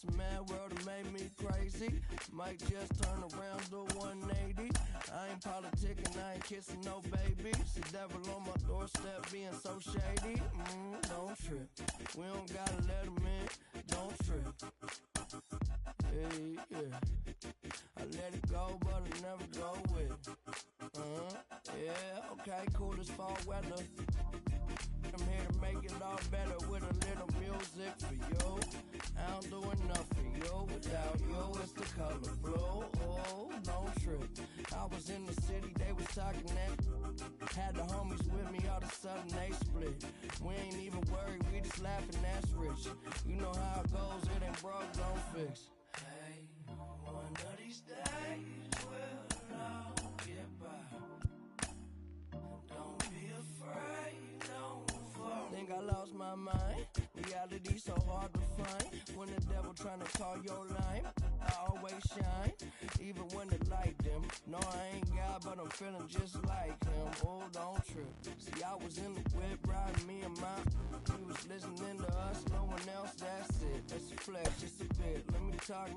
this mad world that made me crazy. Might just turn around to 180. I ain't politicking, I ain't kissing no babies. The devil on my doorstep being so shady. Don't trip. We don't gotta let him in. Don't trip. Hey, yeah. I let it go, but I never go with it. Yeah, okay, cool as fall weather. I'm here to make it all better with a little music for you. I don't do enough for you. Without you, it's the color blue. Oh, don't trip. I was in the city, they was talking that. Had the homies with me, all of a sudden they split. We ain't even worried, we just laughing, that's rich. You know how it goes, it ain't broke, don't fix. Hey, one of these days we'll all get by. Don't be afraid, don't fall. Think I lost my mind. Reality so hard to find. When the devil trying to call your line, I always shine, even when the light dim. No, I ain't God, but I'm feeling just like him. Oh, don't trip. See, I was in the whip, riding me and my. We was listening to us, no one else, that's it. That's a flex, just a bit. Let me talk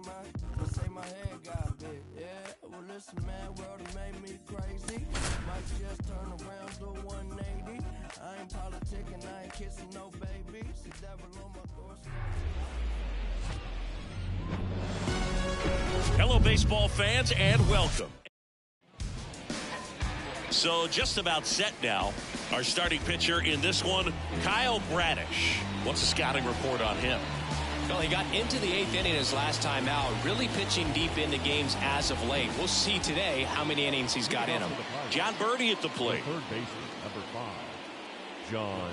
let's say my head got big. Yeah, well, listen, man, world that made me crazy. Might just turn around to 180. I ain't politicking, I ain't kissing no babies. The devil on my doorstep. Hello, baseball fans, and welcome. So just about set now. Our starting pitcher in this one, Kyle Bradish. What's the scouting report on him? Well, he got into the 8th inning his last time out, really pitching deep into games as of late. We'll see today how many innings he's got in him. John Birdie at the plate. Third baseman, number 5, John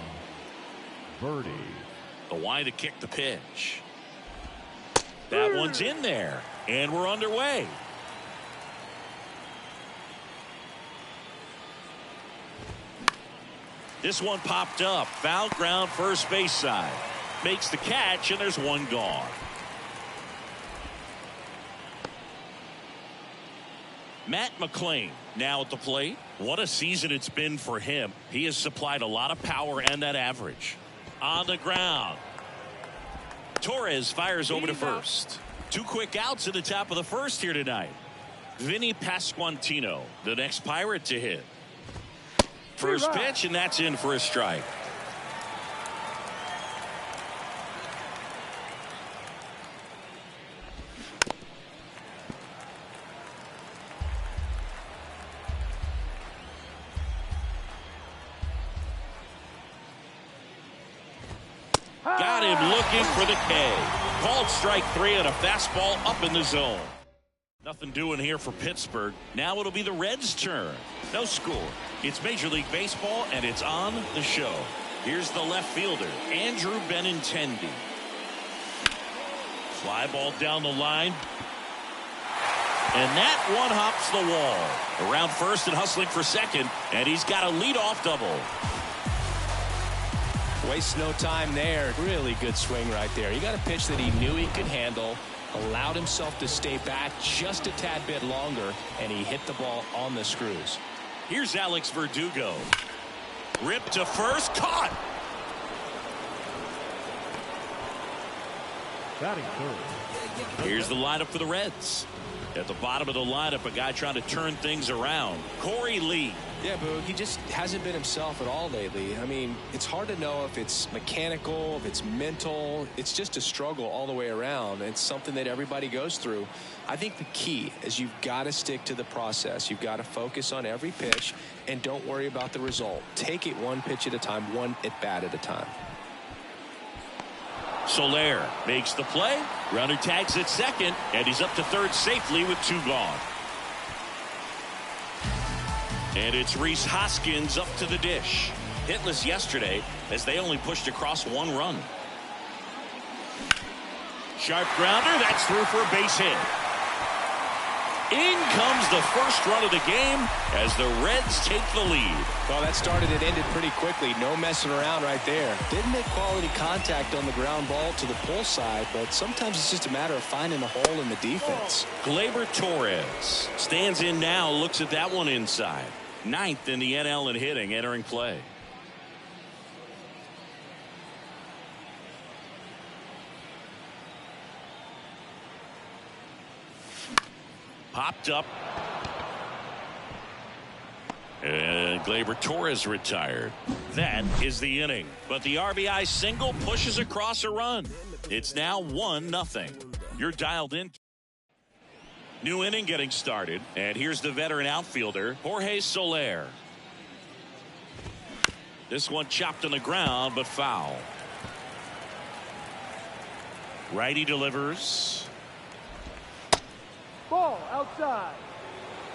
Birdie. The wide to kick the pitch. That one's in there, and we're underway. This one popped up. Foul ground, first base side. Makes the catch, and there's one gone. Matt McClain now at the plate. What a season it's been for him. He has supplied a lot of power and that average. On the ground. Torres fires over to first. 2 quick outs at the top of the first here tonight. Vinny Pasquantino, the next Pirate to hit. First pitch, and that's in for a strike. Got him looking for the K. Called strike 3 on a fastball up in the zone. Nothing doing here for Pittsburgh. Now it'll be the Reds' turn. No score. It's Major League Baseball, and it's on the show. Here's the left fielder, Andrew Benintendi. Fly ball down the line. And that one hops the wall. Around first and hustling for second, and he's got a leadoff double. Waste no time there. Really good swing right there. He got a pitch that he knew he could handle, allowed himself to stay back just a tad bit longer, and he hit the ball on the screws. Here's Alex Verdugo. Ripped to first, caught. Batting third. Here's the lineup for the Reds. At the bottom of the lineup, a guy trying to turn things around. Corey Lee. Yeah, Boog, he just hasn't been himself at all lately. I mean, it's hard to know if it's mechanical, if it's mental. It's just a struggle all the way around. It's something that everybody goes through. I think the key is you've got to stick to the process. You've got to focus on every pitch and don't worry about the result. Take it one pitch at a time, one at bat at a time. Soler makes the play. Runner tags at second, and he's up to third safely with 2 gone. And it's Rhys Hoskins up to the dish. Hitless yesterday as they only pushed across 1 run. Sharp grounder. That's through for a base hit. In comes the first run of the game as the Reds take the lead. Well, that started and ended pretty quickly. No messing around right there. Didn't make quality contact on the ground ball to the pull side, but sometimes it's just a matter of finding a hole in the defense. Gleyber Torres stands in now, looks at that one inside. 9th in the NL in hitting, entering play. Popped up. And Gleyber Torres retired. That is the inning. But the RBI single pushes across a run. It's now 1-0. You're dialed in. New inning getting started. And here's the veteran outfielder, Jorge Soler. This one chopped on the ground, but foul. Righty delivers. Ball outside.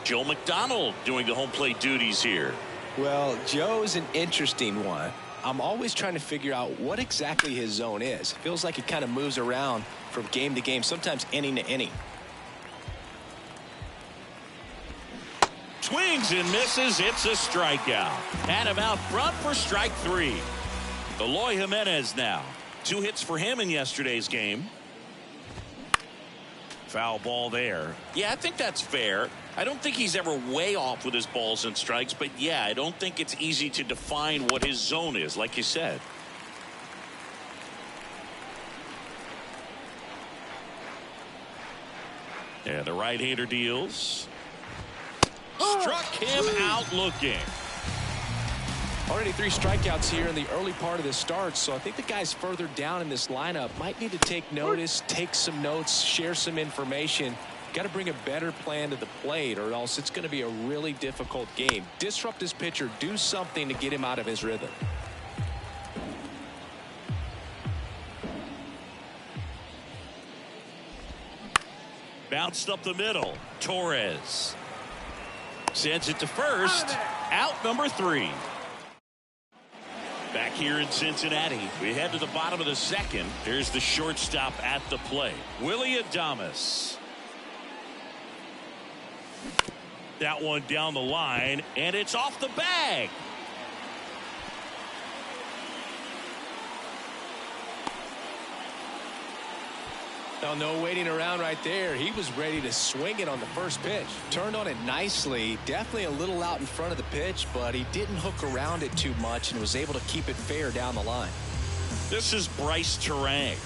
Joe McDonald doing the home plate duties here. Well, Joe's an interesting one. I'm always trying to figure out what exactly his zone is. It feels like it kind of moves around from game to game, sometimes inning to inning. Swings and misses. It's a strikeout. And him out front for strike 3. Eloy Jimenez now. 2 hits for him in yesterday's game. Foul ball there. Yeah, I think that's fair. I don't think he's ever way off with his balls and strikes, but yeah, I don't think it's easy to define what his zone is, like you said. And the right-hander deals. Struck him out looking. Already 3 strikeouts here in the early part of the start, so I think the guys further down in this lineup might need to take notice, take some notes, share some information. Got to bring a better plan to the plate, or else it's going to be a really difficult game. Disrupt this pitcher, do something to get him out of his rhythm. Bounced up the middle. Torres sends it to first. Out number 3. Back here in Cincinnati, we head to the bottom of the second. Here's the shortstop at the plate, Willy Adames. That one down the line, and it's off the bag. Now, no waiting around right there. He was ready to swing it on the first pitch. Turned on it nicely. Definitely a little out in front of the pitch, but he didn't hook around it too much and was able to keep it fair down the line. This is Bryce Terang.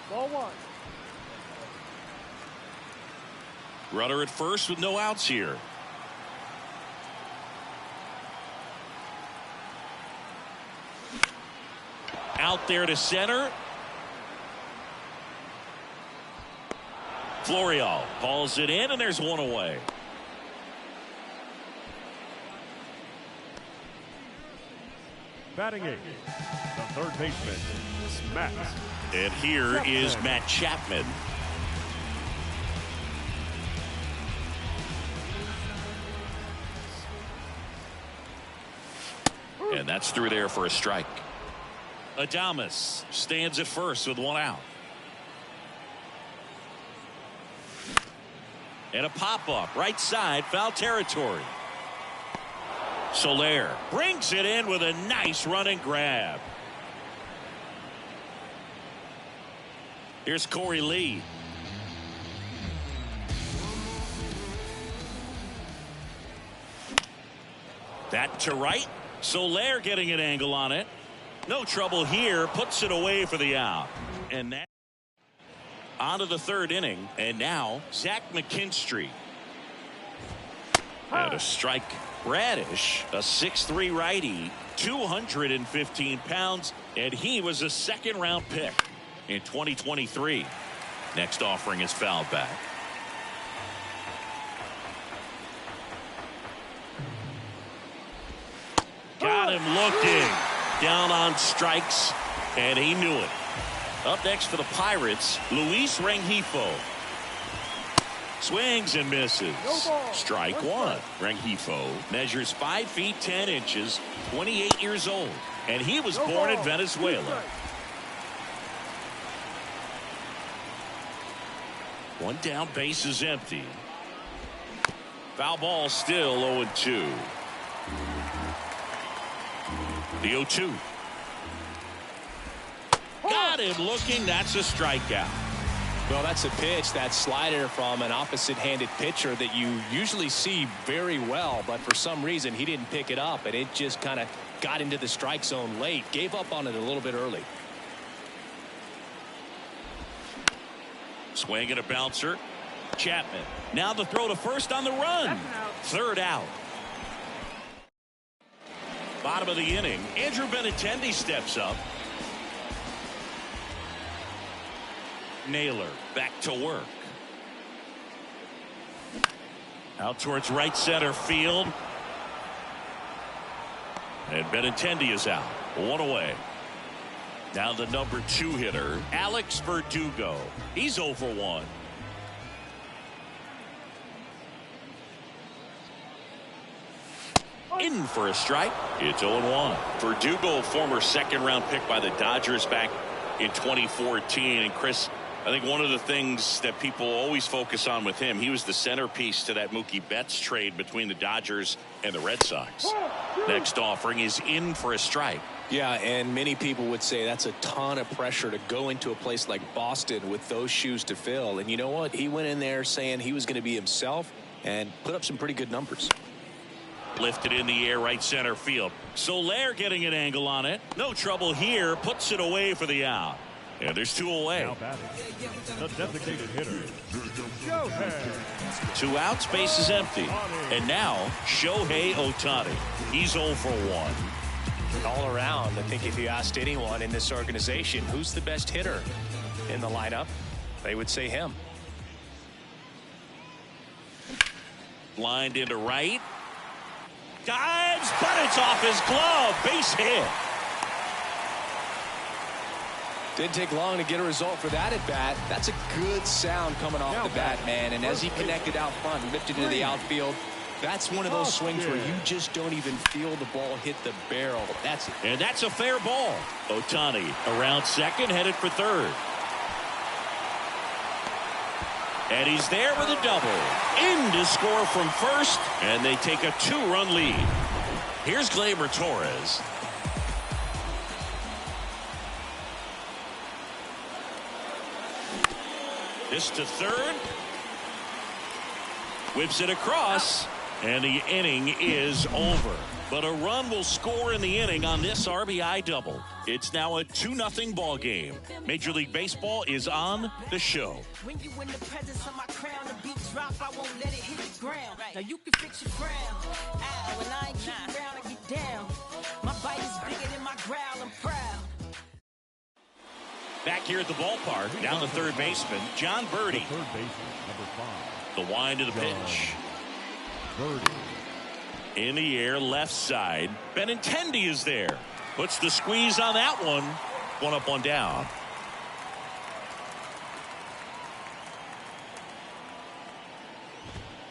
Ball 1. Runner at first with no outs here. Out there to center. Florial hauls it in, and there's one away. Batting 8, the third baseman, Matt. And here is Matt Chapman. And that's through there for a strike. Adames stands at first with 1 out. And a pop-up right side, foul territory. Soler brings it in with a nice running grab. Here's Corey Lee. That to right. Soler getting an angle on it. No trouble here. Puts it away for the out. And that on to the 3rd inning. And now Zach McKinstry. And a strike. Bradish, a 6'3" righty, 215 pounds, and he was a 2nd-round pick in 2023. Next offering is fouled back. Got him looking. Down on strikes, and he knew it. Up next for the Pirates, Luis Rengifo. Swings and misses. Strike 1. Rengifo measures 5 feet 10 inches, 28 years old, and he was born in Venezuela. 1 down, base is empty. Foul ball, still 0-2. The 0-2. Got him looking. That's a strikeout. Well, that's a pitch, that slider from an opposite-handed pitcher that you usually see very well, but for some reason he didn't pick it up, and it just kind of got into the strike zone late. Gave up on it a little bit early. Swing and a bouncer. Chapman. Now the throw to first on the run. Third out. Bottom of the inning. Andrew Benintendi steps up. Naylor back to work. Out towards right center field. And Benintendi is out. One away. Now the number 2 hitter, Alex Verdugo. He's 0 for 1. In for a strike. It's 0-1. Verdugo, former second-round pick by the Dodgers back in 2014. And Chris, I think one of the things that people always focus on with him, he was the centerpiece to that Mookie Betts trade between the Dodgers and the Red Sox. Next offering is in for a strike. Yeah, and many people would say that's a ton of pressure to go into a place like Boston with those shoes to fill. And you know what? He went in there saying he was going to be himself and put up some pretty good numbers. Lifted in the air, right center field. Soler getting an angle on it. No trouble here. Puts it away for the out. And there's 2 away. Now batting, the designated hitter, Shohei. 2 outs, base is empty. And now Shohei Ohtani. He's 0 for 1. All around, I think if you asked anyone in this organization who's the best hitter in the lineup, they would say him. Lined into right. Dives, but it's off his glove. Base hit. Didn't take long to get a result for that at bat. That's a good sound coming off the bat, man. And as he connected out front and lifted into the outfield, that's one of those swings where you just don't even feel the ball hit the barrel. That's it. And that's a fair ball. Ohtani around second, headed for third. And he's there with a double. In to score from first, and they take a 2-run lead. Here's Gleyber Torres. This to third. Whips it across, and the inning is over. But a run will score in the inning on this RBI double. It's now a 2-0 ball game. Major League Baseball is on the show. When you in the presence of my crown, the beat drop, I won't let it hit the ground. Now you can fix your crown. Ow, and I ain't keep around and get down. My bite is bigger than my growl, I'm proud. Back here at the ballpark, down the third baseman, John Birdie. Third baseman, number 5. The wind of the pitch. Birdie. In the air, left side. Benintendi is there. Puts the squeeze on that one. 1 up, 1 down.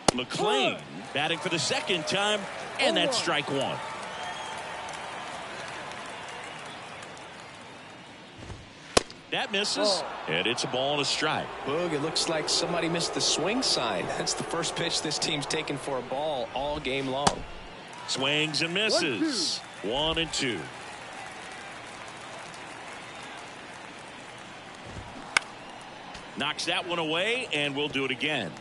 McClain batting for the second time, and that's strike 1. That misses, and it's a ball and a strike. Boog, it looks like somebody missed the swing sign. That's the first pitch this team's taken for a ball all game long. Swings and misses. 1 and 2. Knocks that one away, and we'll do it again.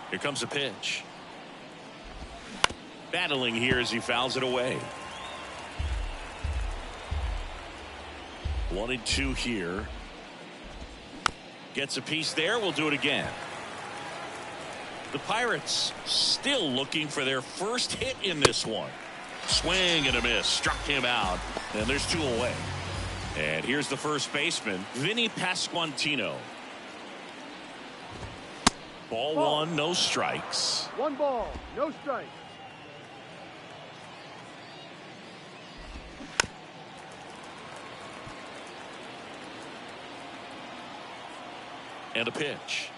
Here comes a pitch. Battling here as he fouls it away. 1 and 2 here. Gets a piece there. We'll do it again. The Pirates still looking for their first hit in this one. Swing and a miss. Struck him out. And there's 2 away. And here's the first baseman, Vinny Pasquantino. Ball 1, no strikes. 1 ball, no strikes. And a pitch.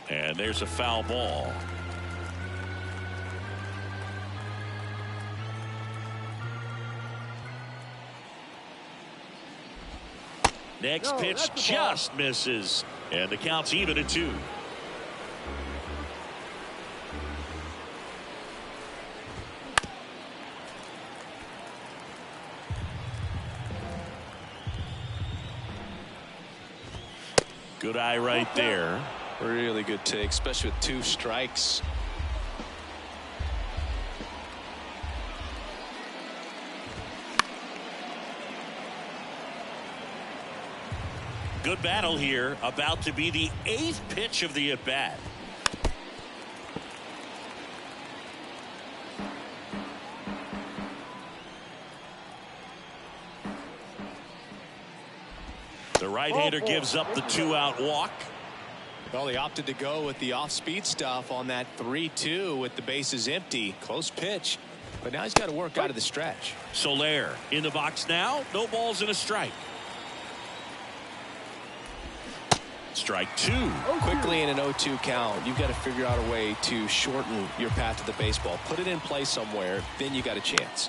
And there's a foul ball. Next pitch just misses. And the count's even at 2. Good eye right there. Really good take, especially with 2 strikes. Good battle here. About to be the 8th pitch of the at-bat. The right-hander gives up the 2-out walk. Well, he opted to go with the off-speed stuff on that 3-2 with the bases empty. Close pitch, but now he's got to work out of the stretch. Soler in the box now. No balls and a strike. Strike 2. Quickly in an 0-2 count, you've got to figure out a way to shorten your path to the baseball. Put it in play somewhere, then you got a chance.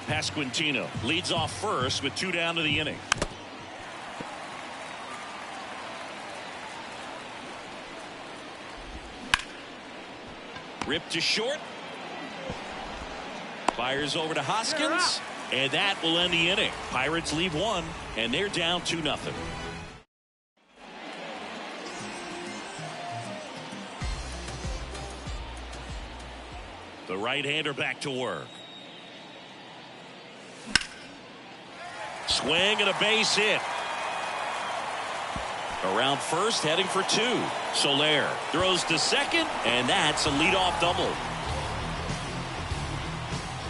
Pasquantino leads off first with 2 down to the inning. Ripped to short. Fires over to Hoskins. And that will end the inning. Pirates leave 1, and they're down 2-0. The right-hander back to work. Swing and a base hit. Around first, heading for 2. Soler throws to second, and that's a leadoff double.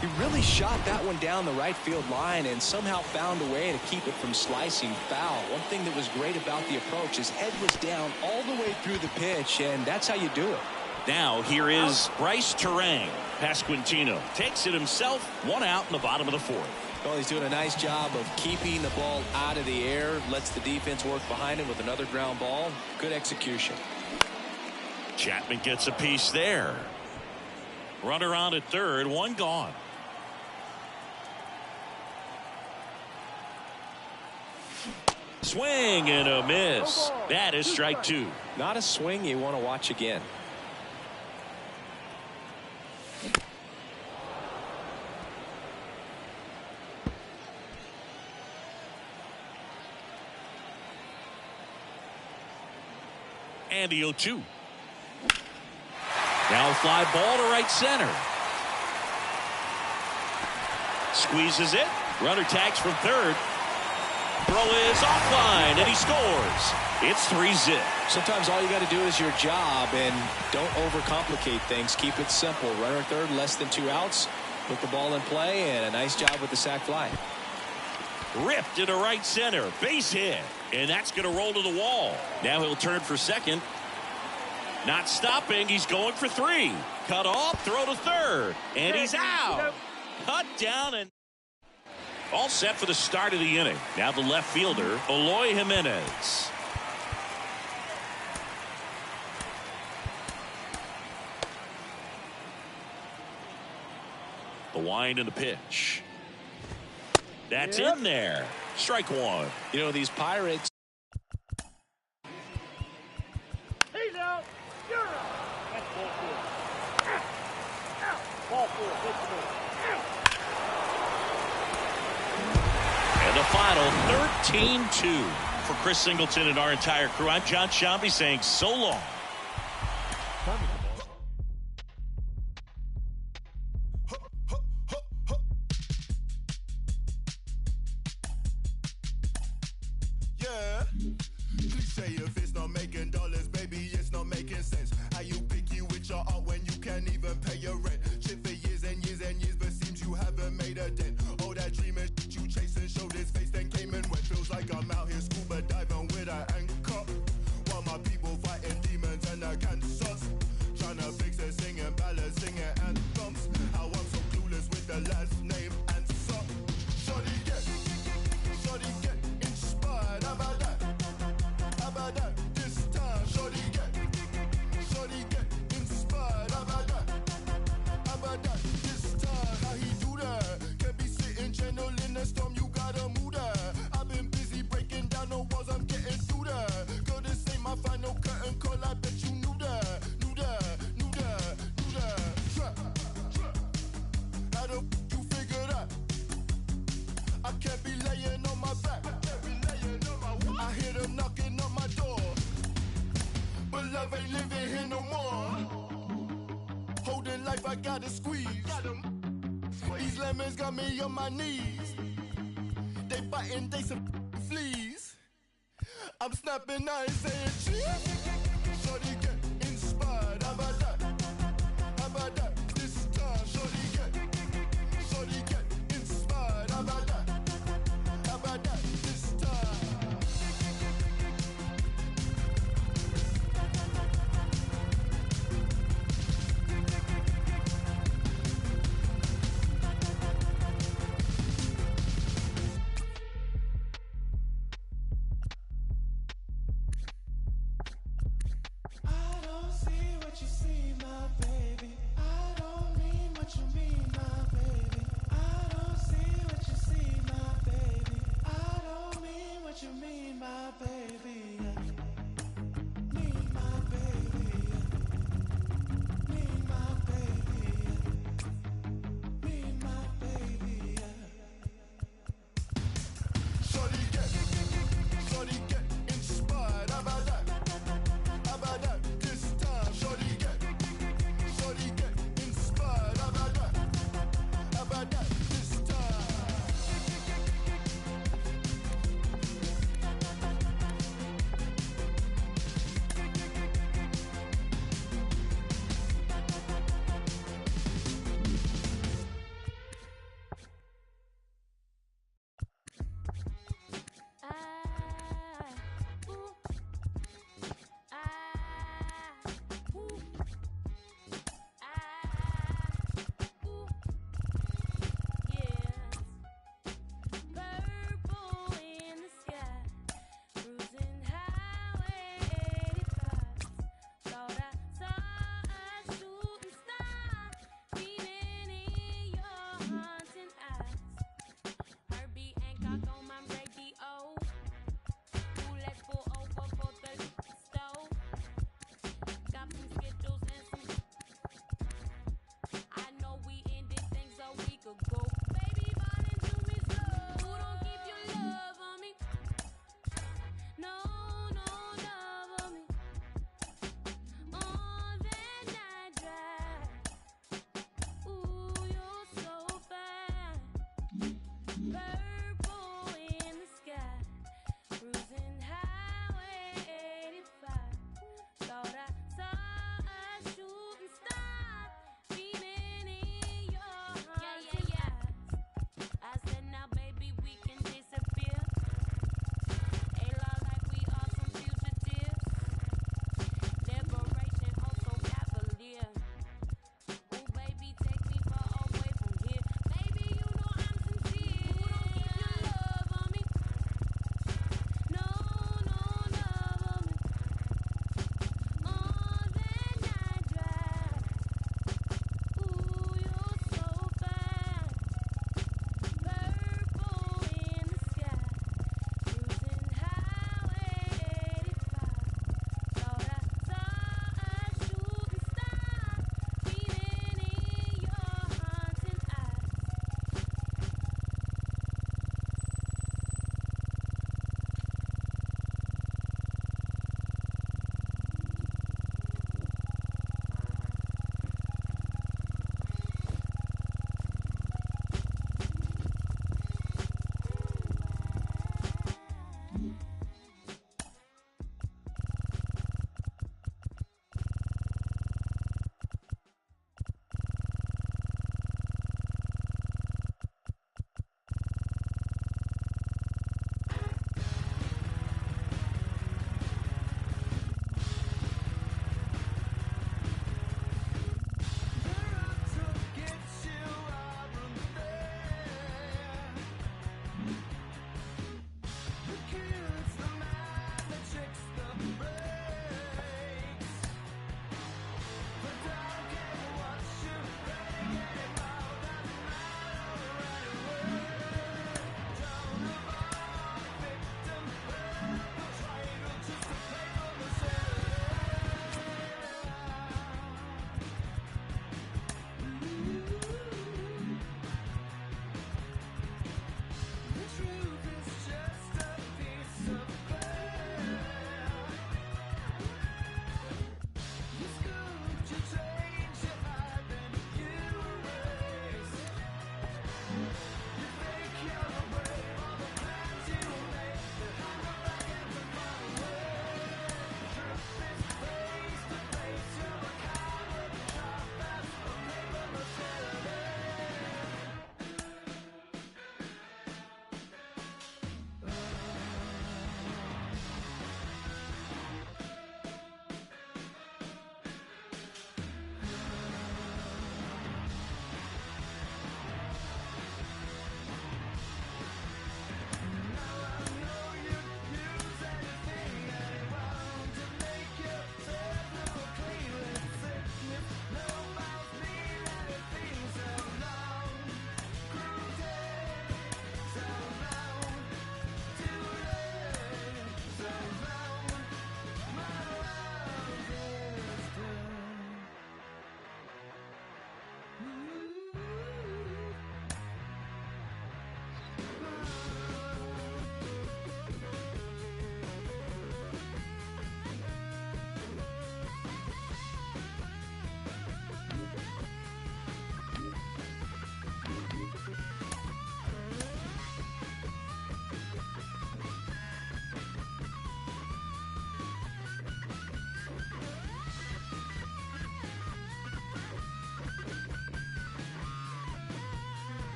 He really shot that one down the right field line and somehow found a way to keep it from slicing foul. One thing that was great about the approach, his head was down all the way through the pitch, and that's how you do it. Now here is Bryce Terang. Pasquantino takes it himself. 1 out in the bottom of the 4th. Well, he's doing a nice job of keeping the ball out of the air. Lets the defense work behind him with another ground ball. Good execution. Chapman gets a piece there. Runner on at third. 1 gone. Swing and a miss. That is strike 2. Not a swing you want to watch again. And the 0-2. Now fly ball to right center. Squeezes it. Runner tags from third. Throw is offline, and he scores. It's 3-zip. Sometimes all you got to do is your job, and don't overcomplicate things. Keep it simple. Runner third, less than 2 outs. Put the ball in play, and a nice job with the sac fly. Ripped into right center. Base hit. And that's going to roll to the wall. Now he'll turn for second. Not stopping. He's going for 3. Cut off. Throw to third. And he's out. Cut down and all set for the start of the inning. Now the left fielder, Eloy Jimenez. The wind and the pitch. That's in there. Strike 1. You know, these Pirates. He's out. You're out. That's ball 4. Out. Ball 4. And the final 13-2 for Chris Singleton and our entire crew. I'm John Shambi saying so long. Cliche, if it's not making dollars, baby, it's not making sense. How you picky with your art when you can't even pay your rent? Shit for years and years and years, but seems you haven't made a dent. All that dreaming you chasing showed his face, then came in wet. Feels like I'm out here scuba diving with an anchor, while my people fighting demons and the cancers. Trying to fix it, singing ballads, singing anthems. How I'm so clueless with the last name answer. Shorty get inspired about that. About that this time, shorty get inspired about that this time. How he do that? Can be sitting channeling love ain't living here no more. Holding life, I gotta squeeze. These lemons got me on my knees. They biting, they some fleas. I'm snapping, I ain't saying cheese. Shorty get inspired, how about that? How about that? This time, shorty get inspired, how about that? How about that? This time.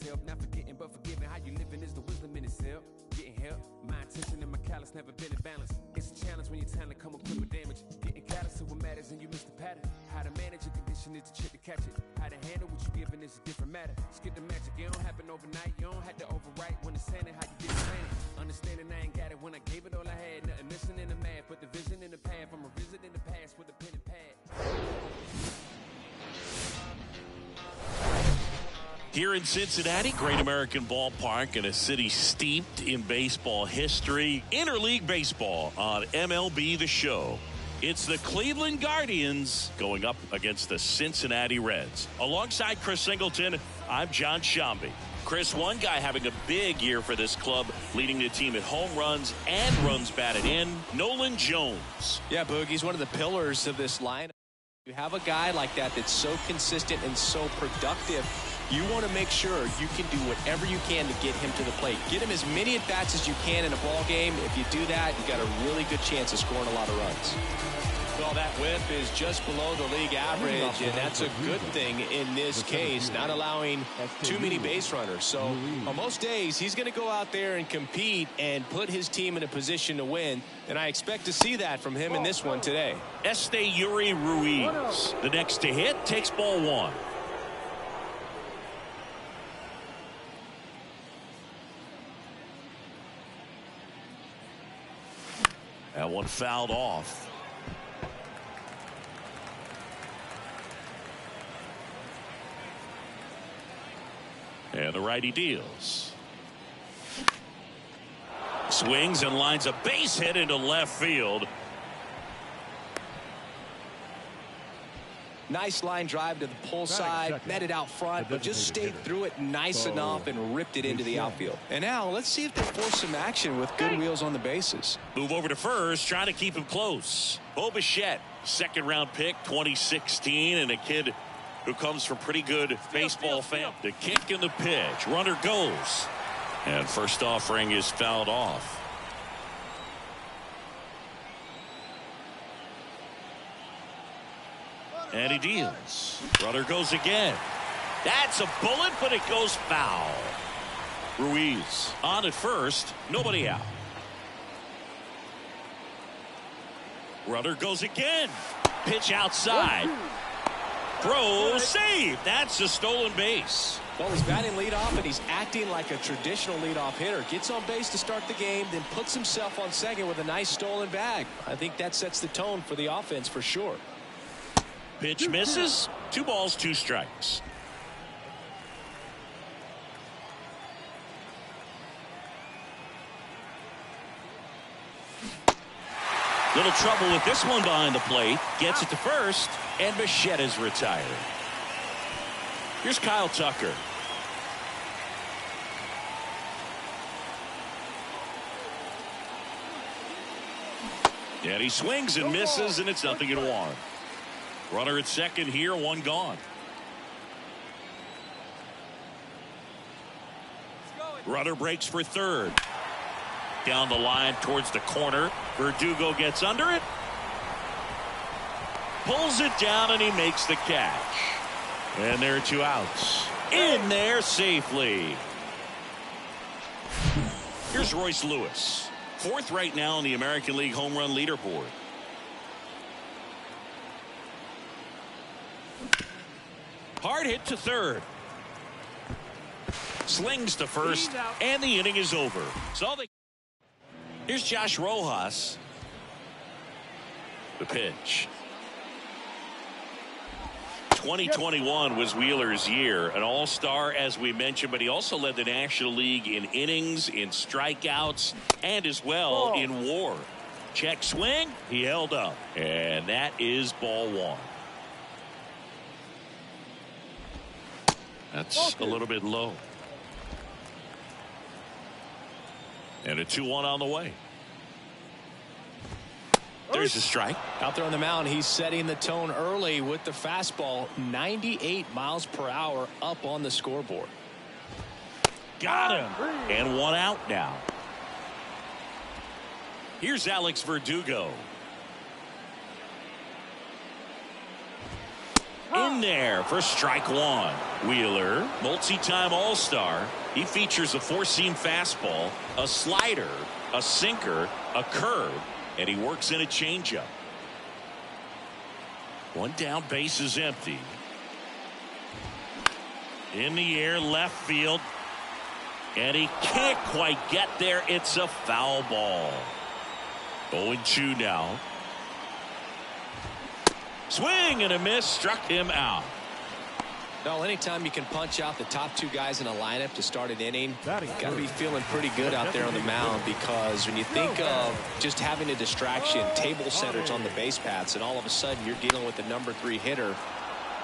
self. Not forgetting but forgiving. How you living is the wisdom in itself. Getting help. My intention and my callous never been in balance. It's a challenge when your talent come equipped with damage. Getting callous to what matters and you miss the pattern. How to manage a condition is the trick to catch it. How to handle what you giving is a different matter. Skip the magic, it don't happen overnight. You don't have to overwrite when it's handed how you did it. Understanding I ain't got it when I gave it all I had. Nothing missing in the math, but the vision in the path. I'm revisiting the past with a pen and pad. Here in Cincinnati, Great American Ballpark, in a city steeped in baseball history. Interleague Baseball on MLB The Show. It's the Cleveland Guardians going up against the Cincinnati Reds. Alongside Chris Singleton, I'm John Shambi. Chris, one guy having a big year for this club, leading the team in home runs and runs batted in, Nolan Jones. Yeah, Boog, he's one of the pillars of this lineup. You have a guy like that that's so consistent and so productive. You want to make sure you can do whatever you can to get him to the plate. Get him as many at-bats as you can in a ball game. If you do that, you've got a really good chance of scoring a lot of runs. Well, that whip is just below the league average, and that's a good thing in this case, not allowing too many base runners. So on most days, he's going to go out there and compete and put his team in a position to win, and I expect to see that from him in this one today. Yuri Ruiz, the next to hit, takes ball one. That one fouled off. And the righty deals. Swings and lines a base hit into left field. Nice line drive to the pull side, met it out front, but just stayed through it nice enough and ripped it into the outfield. And now let's see if they force some action with good wheels on the bases. Move over to first, trying to keep him close. Bo Bichette, second round pick, 2016, and a kid who comes from pretty good baseball family. The kick and the pitch. Runner goes. And first offering is fouled off. And he deals. Runner goes again. That's a bullet, but it goes foul. Ruiz on at first. Nobody out. Runner goes again. Pitch outside. Throw, save. That's a stolen base. Well, he's batting leadoff, and he's acting like a traditional leadoff hitter. Gets on base to start the game, then puts himself on second with a nice stolen bag. I think that sets the tone for the offense for sure. Pitch misses. 2 balls, 2 strikes. Little trouble with this one behind the plate. Gets it to first, and Bichette is retired. Here's Kyle Tucker. And he swings and misses, and it's 0-1. Runner at second here, 1 gone. Runner breaks for third. Down the line towards the corner. Verdugo gets under it. Pulls it down, and he makes the catch. And there are 2 outs. In there safely. Here's Royce Lewis. 4th right now in the American League home run leaderboard. Hard hit to third. Slings to first, and the inning is over. Here's Josh Rojas. The pitch. 2021 was Wheeler's year, an all-star as we mentioned, but he also led the National League in innings, in strikeouts, and as well in WAR. Check swing, he held up, and that is ball 1. That's a little bit low. And a 2-1 on the way. There's a strike. Out there on the mound, he's setting the tone early with the fastball. 98 miles per hour up on the scoreboard. Got him. And 1 out now. Here's Alex Verdugo. In in there for strike one. Wheeler, multi-time All-Star. He features a four-seam fastball, a slider, a sinker, a curve, and he works in a changeup. One down, base is empty. In the air, left field. And he can't quite get there. It's a foul ball. 0-2 now. Swing and a miss, struck him out. Well, anytime you can punch out the top two guys in a lineup to start an inning, got to be feeling pretty good out there on the mound, because when you think of just having a distraction, table centers on the base paths, and all of a sudden you're dealing with the number 3 hitter,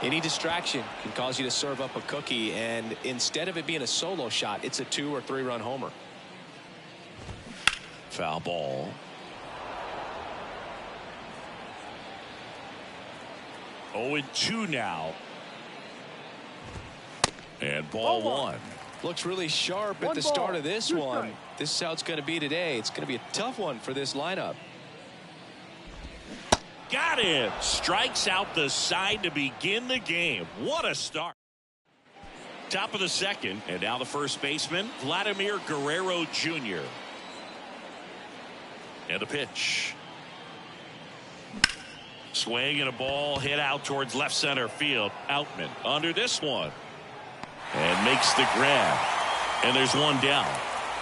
any distraction can cause you to serve up a cookie, and instead of it being a solo shot, it's a 2 or 3 run homer. Foul ball. Oh, 2 now. And ball one. Looks really sharp at the start of this one. This is how it's going to be today. It's going to be a tough one for this lineup. Got him. Strikes out the side to begin the game. What a start. Top of the second, and now the first baseman, Vladimir Guerrero Jr. And the pitch. Swing and a ball hit out towards left center field. Outman under this one. And makes the grab. And there's one down.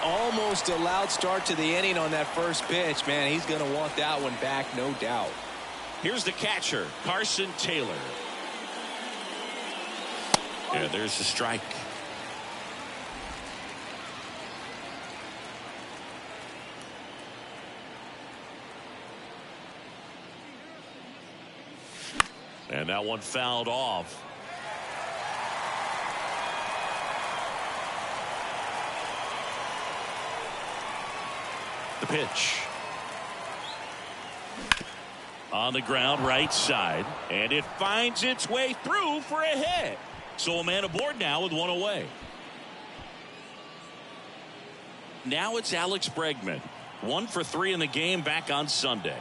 Almost a loud start to the inning on that first pitch. Man, he's going to want that one back, no doubt. Here's the catcher, Carson Taylor. And there's the strike. And that one fouled off. The pitch. On the ground, right side. And it finds its way through for a hit. So a man aboard now with one away. Now it's Alex Bregman. 1 for 3 in the game back on Sunday.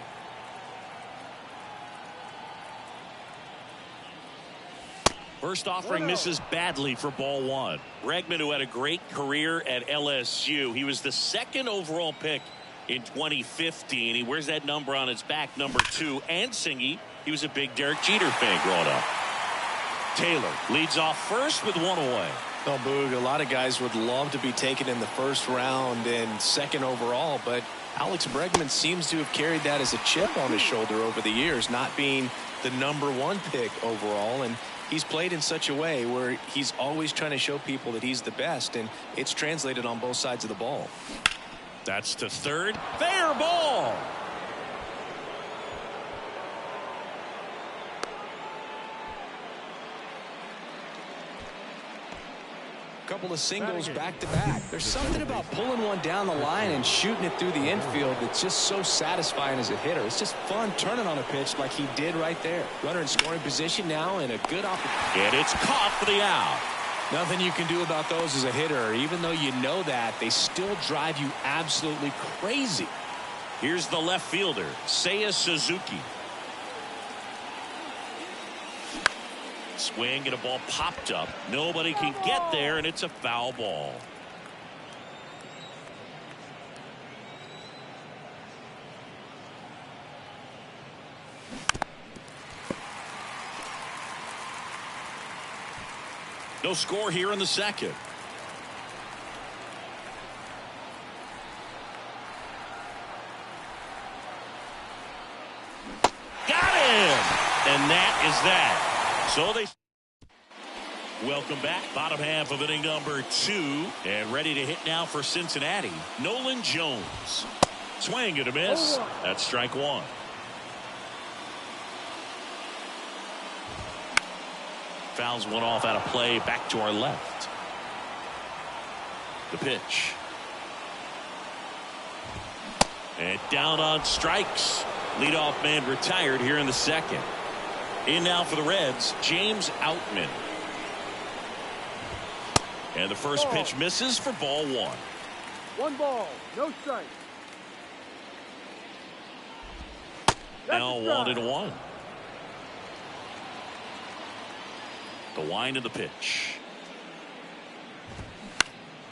First offering misses badly for ball one. Bregman, who had a great career at LSU. He was the second overall pick in 2015. He wears that number on his back, number 2. And Singy, he was a big Derek Jeter fan growing up. Taylor leads off first with one away. Well, Boog, a lot of guys would love to be taken in the first round and second overall, but Alex Bregman seems to have carried that as a chip on his shoulder over the years, not being the number 1 pick overall. And he's played in such a way where he's always trying to show people that he's the best, and it's translated on both sides of the ball. That's to third. Fair ball. Couple of singles back to back. There's something about pulling one down the line and shooting it through the infield that's just so satisfying as a hitter. It's just fun turning on a pitch like he did right there. Runner in scoring position now, and a good opportunity. And it's caught for the out. Nothing you can do about those as a hitter. Even though you know that, they still drive you absolutely crazy. Here's the left fielder, Seiya Suzuki. Swing and a ball popped up. Nobody can get there, and it's a foul ball. No score here in the second. Got him! And that is that. So they welcome back. Bottom half of inning number 2. And ready to hit now for Cincinnati, Nolan Jones. Swing and a miss. That's strike 1. Fouls one off out of play, back to our left. The pitch. And down on strikes. Leadoff man retired here in the second. In now for the Reds, James Outman. And the first pitch misses for ball 1. 1 ball, no strike. Now 1-1. The wind of the pitch.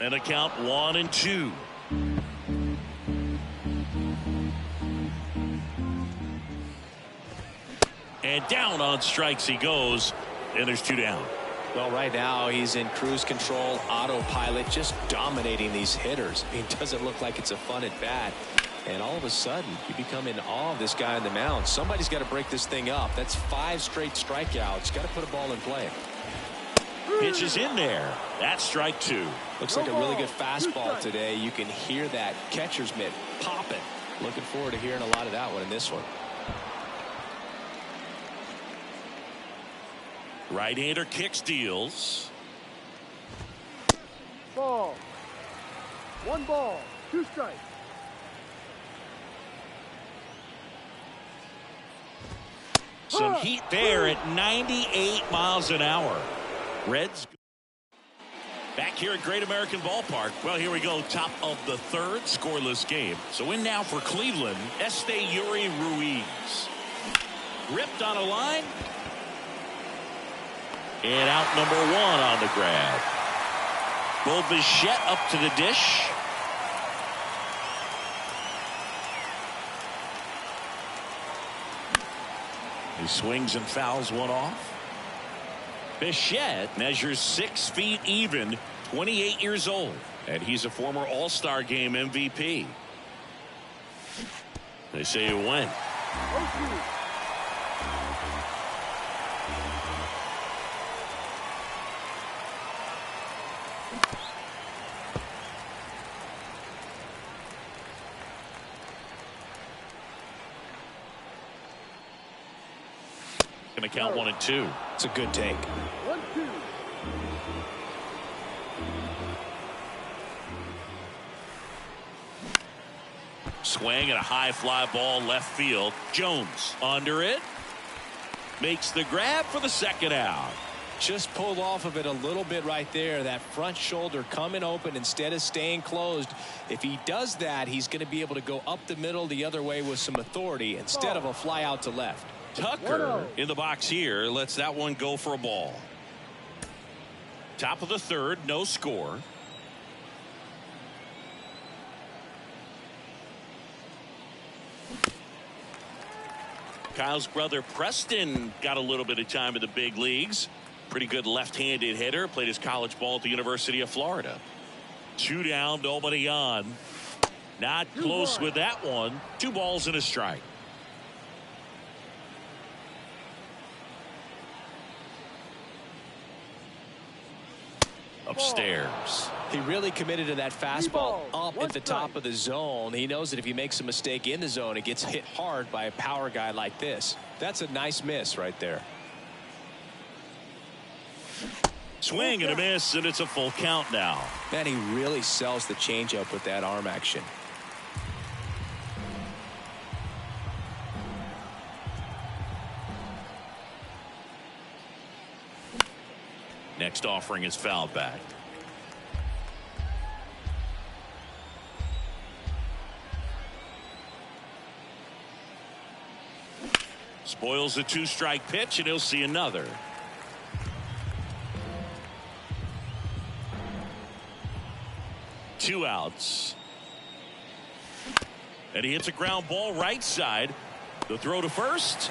And a count 1-2. And down on strikes he goes, and there's 2 down. Well, right now he's in cruise control, autopilot, just dominating these hitters. I mean, it doesn't look like it's a fun at bat. And all of a sudden, you become in awe of this guy on the mound. Somebody's got to break this thing up. That's 5 straight strikeouts. Got to put a ball in play. Pitch is in there. That's strike 2. Looks like a really good fastball today. You can hear that catcher's mitt popping. Looking forward to hearing a lot of that one in this one. Right-hander kicks, deals. Ball. 1 ball, 2 strikes. Some heat there at 98 miles an hour. Reds back here at Great American Ballpark. Well, here we go. Top of the 3rd, scoreless game. So in now for Cleveland, Esteury Ruiz. Ripped on a line. And out number 1 on the grab. Bo Bichette up to the dish. He swings and fouls one off. Bichette measures 6 feet even, 28 years old, and he's a former All-Star Game MVP. They say he went. Going to count 1-2. It's a good take. 1-2. Swing and a high fly ball left field. Jones under it. Makes the grab for the 2nd out. Just pulled off of it a little bit right there. That front shoulder coming open instead of staying closed. If he does that, he's going to be able to go up the middle the other way with some authority instead of a fly out to left. Tucker in the box here lets that one go for a ball. Top of the 3rd, no score. Kyle's brother Preston got a little bit of time in the big leagues. Pretty good left-handed hitter. Played his college ball at the University of Florida. 2 down, nobody on. Not close with that one. 2 balls and a strike. Upstairs. He really committed to that fastball up at the top of the zone. He knows that if he makes a mistake in the zone, it gets hit hard by a power guy like this. That's a nice miss right there. Swing and a miss, and it's a full count now. Man, he really sells the changeup with that arm action. Next offering is fouled back. Spoils a 2-strike pitch, and he'll see another. Two outs. And he hits a ground ball right side. The throw to first.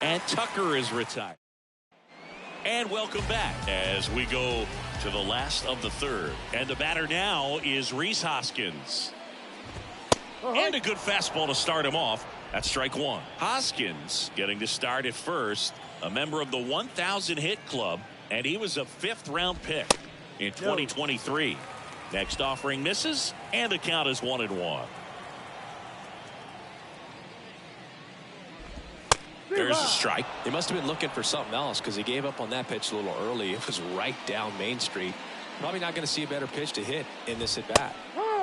And Tucker is retired. And welcome back as we go to the last of the 3rd. And the batter now is Rhys Hoskins. And a good fastball to start him off. That's strike 1. Hoskins getting to start at first. A member of the 1,000 hit club. And he was a 5th round pick in 2023. Next offering misses, and the count is 1-1. There's a strike. He must have been looking for something else because he gave up on that pitch a little early. It was right down Main Street. Probably not going to see a better pitch to hit in this at bat.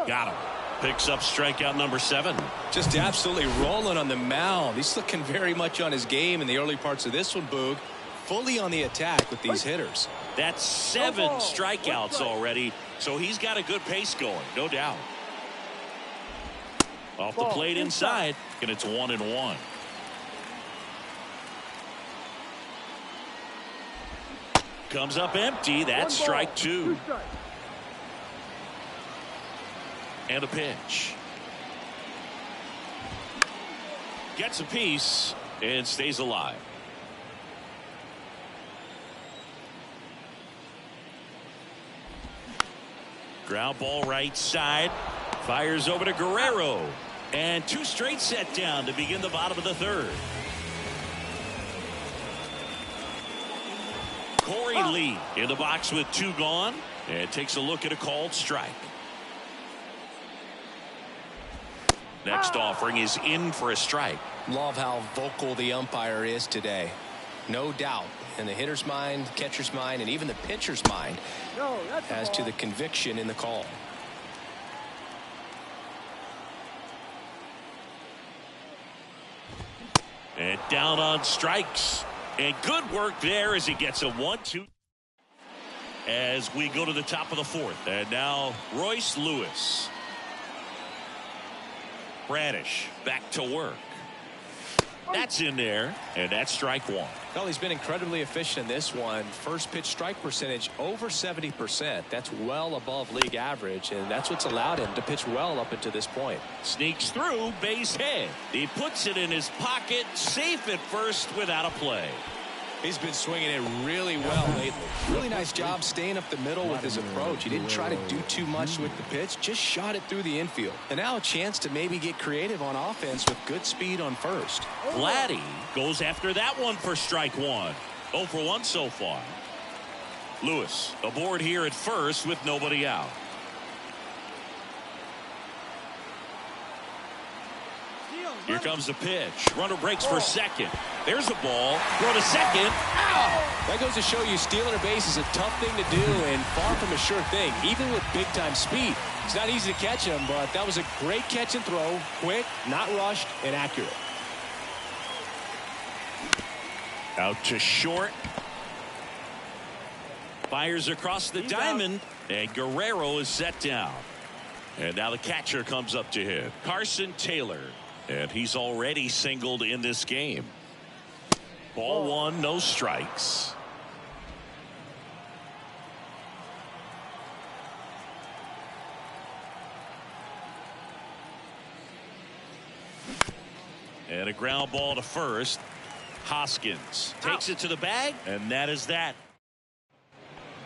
Got him. Picks up strikeout number 7. Just absolutely rolling on the mound. He's looking very much on his game in the early parts of this one, Boog. Fully on the attack with these hitters. That's 7 strikeouts already, so he's got a good pace going, no doubt. Off the plate inside, and it's 1-1. Comes up empty. That's strike 2. And a pitch. Gets a piece and stays alive. Ground ball right side. Fires over to Guerrero. And 2 straight set down to begin the bottom of the 3rd. Corey Lee in the box with 2 gone. And takes a look at a called strike. Next offering is in for a strike. Love how vocal the umpire is today. No doubt in the hitter's mind, catcher's mind, and even the pitcher's mind as to the conviction in the call. And down on strikes. And good work there as he gets a 1-2. As we go to the top of the 4th. And now Royce Lewis. Bradish back to work. That's in there, and that's strike 1. Well, he's been incredibly efficient in this one. First pitch strike percentage over 70%. That's well above league average, and that's what's allowed him to pitch well up until this point. Sneaks through, base hit. He puts it in his pocket, safe at first without a play. He's been swinging it really well lately. Really nice job staying up the middle with his approach. He didn't try to do too much with the pitch, just shot it through the infield. And now a chance to maybe get creative on offense with good speed on first. Vladdy goes after that one for strike 1. 0 for 1 so far. Lewis aboard here at first with nobody out. Here comes the pitch. Runner breaks for second. There's a ball. Throw to second. Ow! That goes to show you stealing a base is a tough thing to do and far from a sure thing, even with big-time speed. It's not easy to catch him, but that was a great catch and throw. Quick, not rushed, and accurate. Out to short. Fires across the diamond, and Guerrero is set down. And now the catcher comes up to him. Carson Taylor. And he's already singled in this game. Ball 1, no strikes. And a ground ball to first. Hoskins takes it to the bag, and that is that.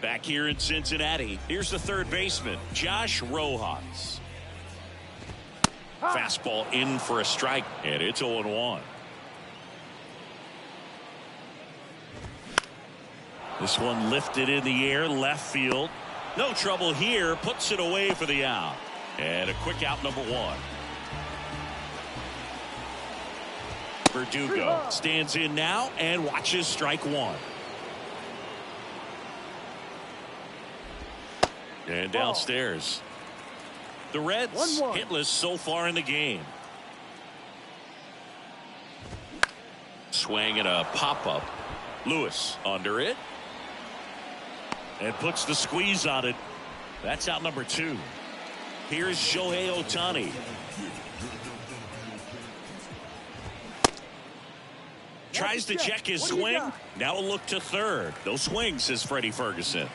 Back here in Cincinnati, here's the 3rd baseman, Josh Rojas. Fastball in for a strike, and it's 0-1. This one lifted in the air, left field. No trouble here, puts it away for the out. And a quick out, number 1. Verdugo stands in now and watches strike 1. And downstairs. The Reds hitless so far in the game. Swing and a pop-up. Lewis under it. And puts the squeeze on it. That's out number 2. Here's Shohei Ohtani. Tries to check his swing. Now a look to third. No swing, says Freddie Ferguson.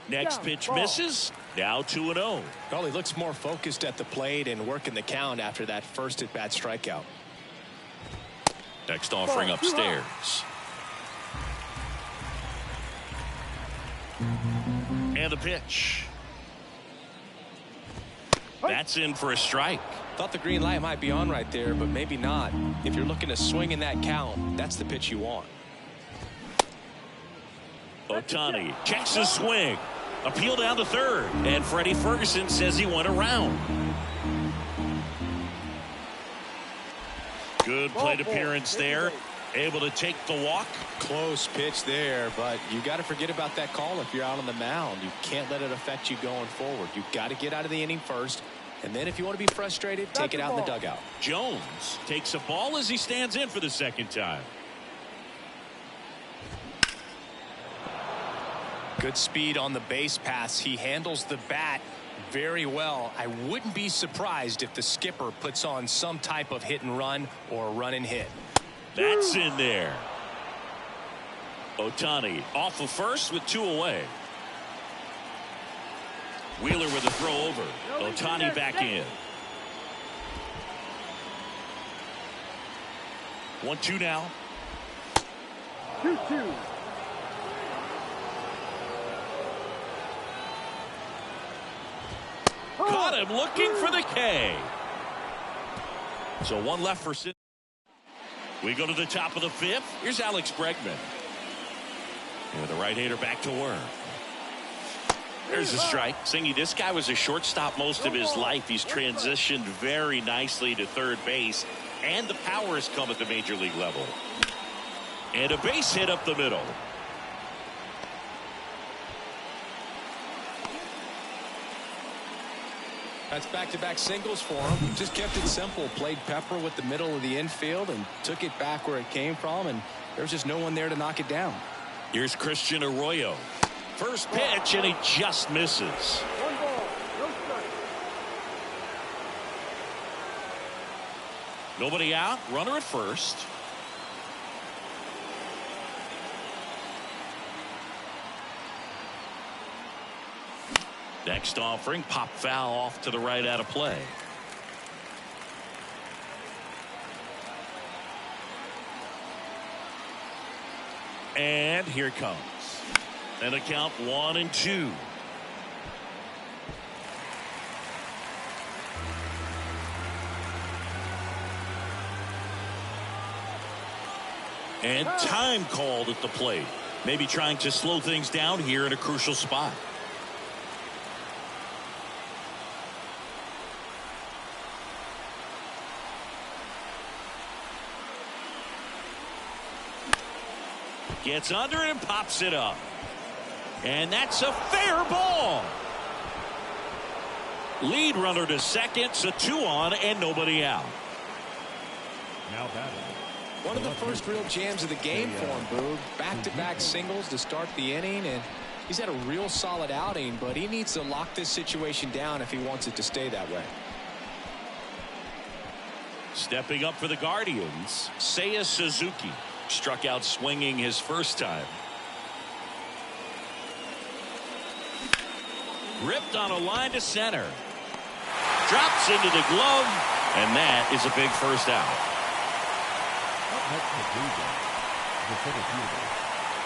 Next pitch misses. Now 2-0. Well, he looks more focused at the plate and working the count after that first at-bat strikeout. Next offering upstairs. And the pitch. That's in for a strike. Thought the green light might be on right there, but maybe not. If you're looking to swing in that count, that's the pitch you want. Ohtani checks his swing. Appeal down to third. And Freddie Ferguson says he went around. Good plate appearance there. Able to take the walk. Close pitch there, but you got to forget about that call if you're out on the mound. You can't let it affect you going forward. You've got to get out of the inning first. And then if you want to be frustrated, take it out in the dugout. Jones takes a ball as he stands in for the second time. Good speed on the base pass. He handles the bat very well. I wouldn't be surprised if the skipper puts on some type of hit and run or run and hit. That's in there. Ohtani off of first with 2 away. Wheeler with a throw over. Ohtani back in. 1-2 now. 2-2. Caught him looking for the K. So 1 left for Cincinnati. We go to the top of the 5th. Here's Alex Bregman. With a right-hander back to work. There's a strike. Singy, this guy was a shortstop most of his life. He's transitioned very nicely to third base. And the power has come at the major league level. And a base hit up the middle. That's back-to-back singles for him. Just kept it simple. Played pepper with the middle of the infield and took it back where it came from. And there's just no one there to knock it down. Here's Christian Arroyo. First pitch, and he just misses. 1 ball, no strike. Nobody out. Runner at first. Next offering, pop foul off to the right out of play. And here it comes. And a count 1-2. And time called at the plate. Maybe trying to slow things down here in a crucial spot. Gets under it and pops it up. And that's a fair ball. Lead runner to second, so 2 on and nobody out. Now batting. One of the first real jams of the game for him, Boog. Back-to-back singles to start the inning, and he's had a real solid outing, but he needs to lock this situation down if he wants it to stay that way. Stepping up for the Guardians, Seiya Suzuki. Struck out swinging his first time. Ripped on a line to center. Drops into the glove, and that is a big first out.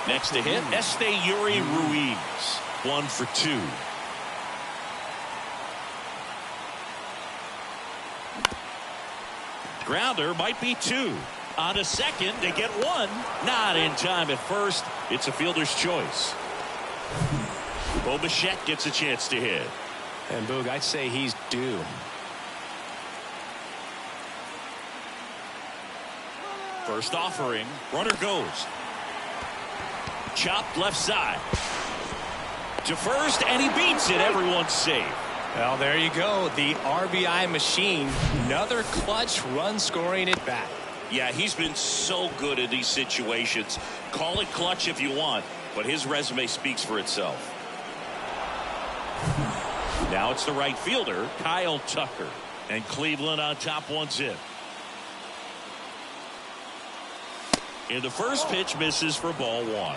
Next to hit, Esteury Ruiz. 1 for 2. Grounder might be 2. On a second, they get 1. Not in time at first. It's a fielder's choice. Bo Bichette gets a chance to hit. And Boog, I'd say he's due. First offering. Runner goes. Chopped left side. To first, and he beats it. Everyone's safe. Well, there you go. The RBI machine. Another clutch run scoring at bat. Yeah, he's been so good in these situations. Call it clutch if you want, but his resume speaks for itself. Now it's the right fielder, Kyle Tucker. And Cleveland on top 1-0. And the first pitch misses for ball 1.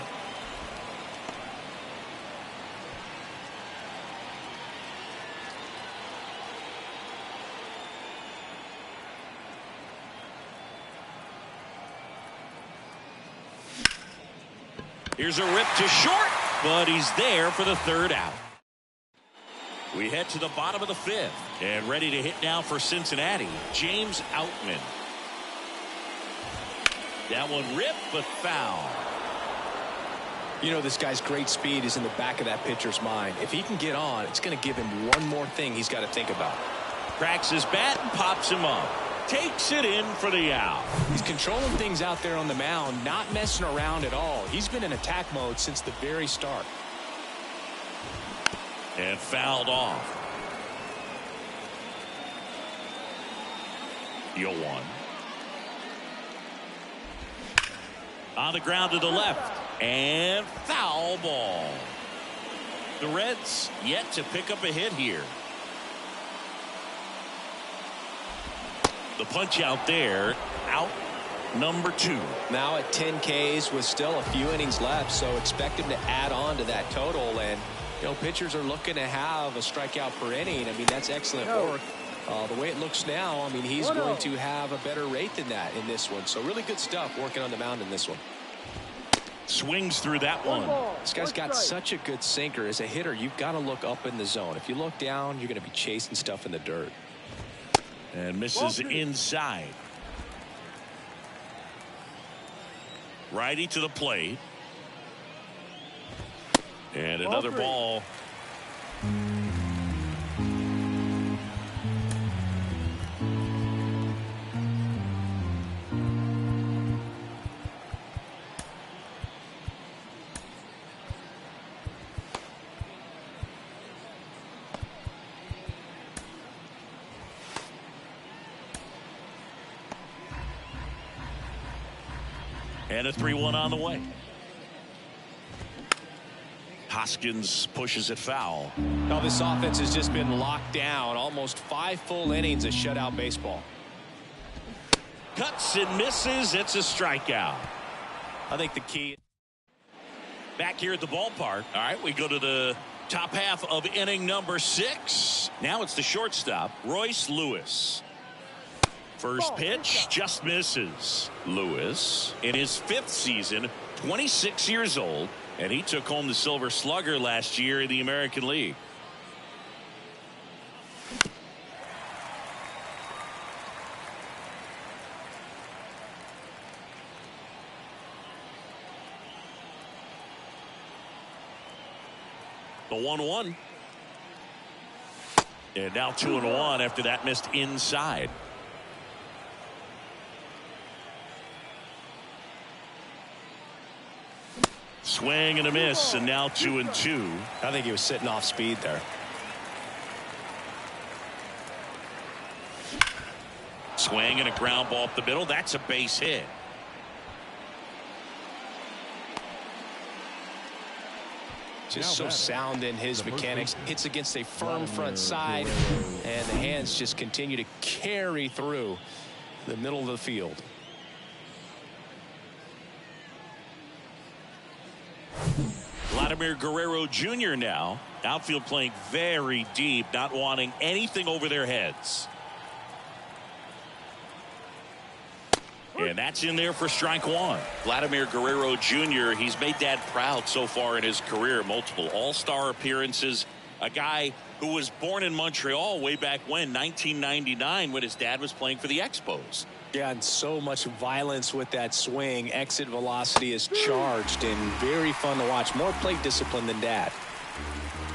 Here's a rip to short, but he's there for the 3rd out. We head to the bottom of the 5th, and ready to hit now for Cincinnati, James Outman. That one ripped, but foul. You know, this guy's great speed is in the back of that pitcher's mind. If he can get on, it's going to give him one more thing he's got to think about. Cracks his bat and pops him up. Takes it in for the out. He's controlling things out there on the mound, not messing around at all. He's been in attack mode since the very start. And fouled off. 0-1. On the ground to the left. And foul ball. The Reds yet to pick up a hit here. The punch out there. Out number 2. Now at 10 Ks with still a few innings left, so expect him to add on to that total. And, you know, pitchers are looking to have a strikeout per inning. I mean, that's excellent work. The way it looks now, I mean, he's going to have a better rate than that in this one. So really good stuff working on the mound in this one. Swings through that one. This guy's got such a good sinker. As a hitter, you've got to look up in the zone. If you look down, you're going to be chasing stuff in the dirt. And misses inside. Righty to the plate. And another ball. And a 3-1 on the way. Hoskins pushes it foul. Now this offense has just been locked down. Almost 5 full innings of shutout baseball. Cuts and misses. It's a strikeout. I think the key. Back here at the ballpark. All right, we go to the top half of inning number 6. Now it's the shortstop, Royce Lewis. First pitch just misses. Lewis in his 5th season, 26 years old, and he took home the Silver Slugger last year in the American League. The 1-1. And now 2-1 after that missed inside. Swing and a miss, and now 2-2. I think he was sitting off speed there. Swing and a ground ball up the middle. That's a base hit. Just so sound in his mechanics. Hits against a firm front side, and the hands just continue to carry through the middle of the field. Vladimir Guerrero Jr. now. Outfield playing very deep, not wanting anything over their heads. And that's in there for strike 1. Vladimir Guerrero Jr., he's made Dad proud so far in his career. Multiple all-star appearances. A guy who was born in Montreal way back when, 1999, when his dad was playing for the Expos. Yeah, and so much violence with that swing. Exit velocity is charged and very fun to watch. More plate discipline than Dad.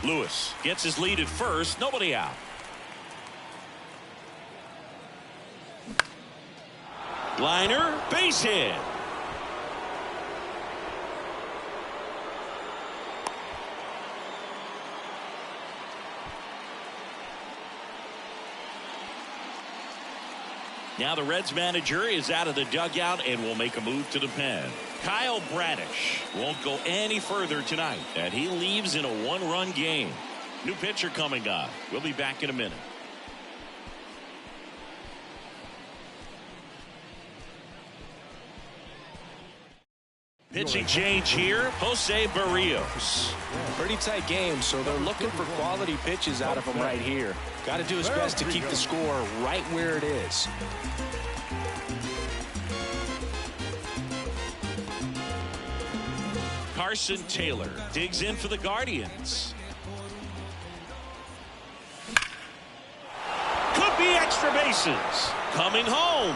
Lewis gets his lead at first. Nobody out. Liner, base hit. Now the Reds manager is out of the dugout and will make a move to the pen. Kyle Bradish won't go any further tonight, and he leaves in a 1-run game. New pitcher coming up. We'll be back in a minute. Pitching change here, Jose Barrios. Pretty tight game, so they're looking for quality pitches out of him right here. Got to do his best to keep the score right where it is. Carson Taylor digs in for the Guardians. Could be extra bases. Coming home.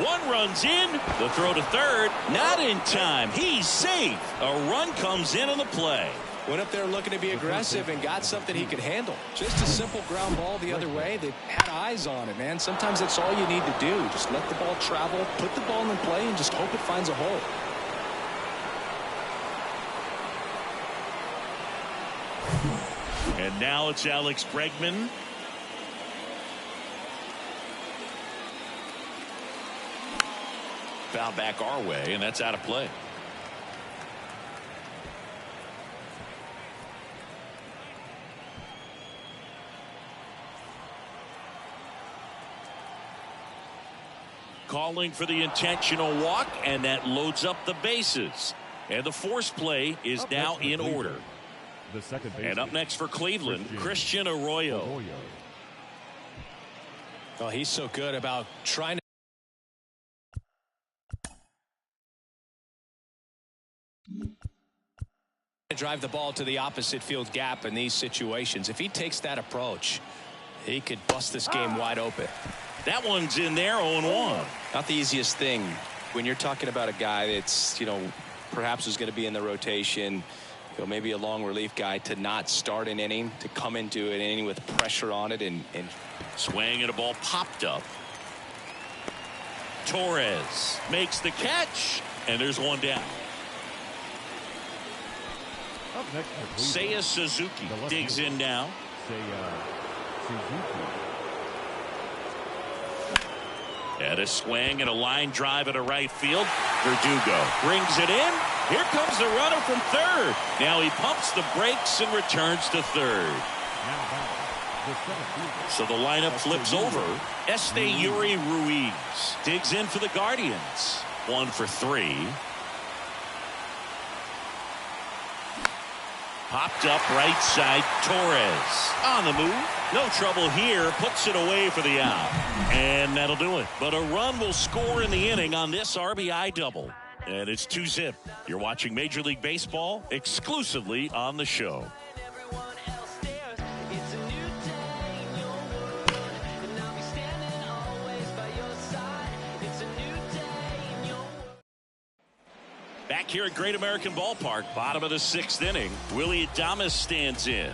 One runs in. The throw to third. Not in time. He's safe. A run comes in on the play. Went up there looking to be aggressive and got something he could handle. Just a simple ground ball the other way. They had eyes on it, man. Sometimes that's all you need to do. Just let the ball travel, put the ball in play, and just hope it finds a hole. And now it's Alex Bregman. Foul back our way, and that's out of play. Calling for the intentional walk, and that loads up the bases. And the force play is now in order. The second base. And up next for Cleveland, Christian Arroyo. Oh, he's so good about trying to drive the ball to the opposite field gap in these situations. If he takes that approach, he could bust this game wide open. That one's in there, 0-1. Not the easiest thing when you're talking about a guy that's, perhaps is going to be in the rotation, maybe a long relief guy, to not start an inning, to come into an inning with pressure on it and swing, and a ball popped up. Torres makes the catch, and there's one down. Up next, Seiya Suzuki digs in now. Suzuki. And a swing and a line drive at a right field. Verdugo brings it in. Here comes the runner from third. Now he pumps the brakes and returns to third. So the lineup flips over. Yuri Ruiz digs in for the Guardians. 1 for 3. Popped up right side. Torres on the move. No trouble here. Puts it away for the out. And that'll do it. But a run will score in the inning on this RBI double. And it's 2-zip. You're watching Major League Baseball exclusively on the show. Back here at Great American Ballpark, bottom of the 6th inning, Willie Adames stands in.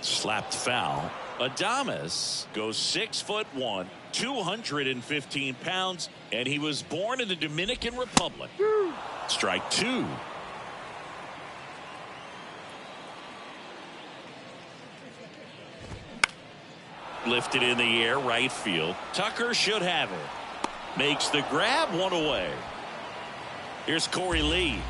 Slapped foul. Adames goes 6'1", 215 pounds, and he was born in the Dominican Republic. Strike 2. Lifted in the air, right field. Tucker should have it. Makes the grab, one away. Here's Corey Lee.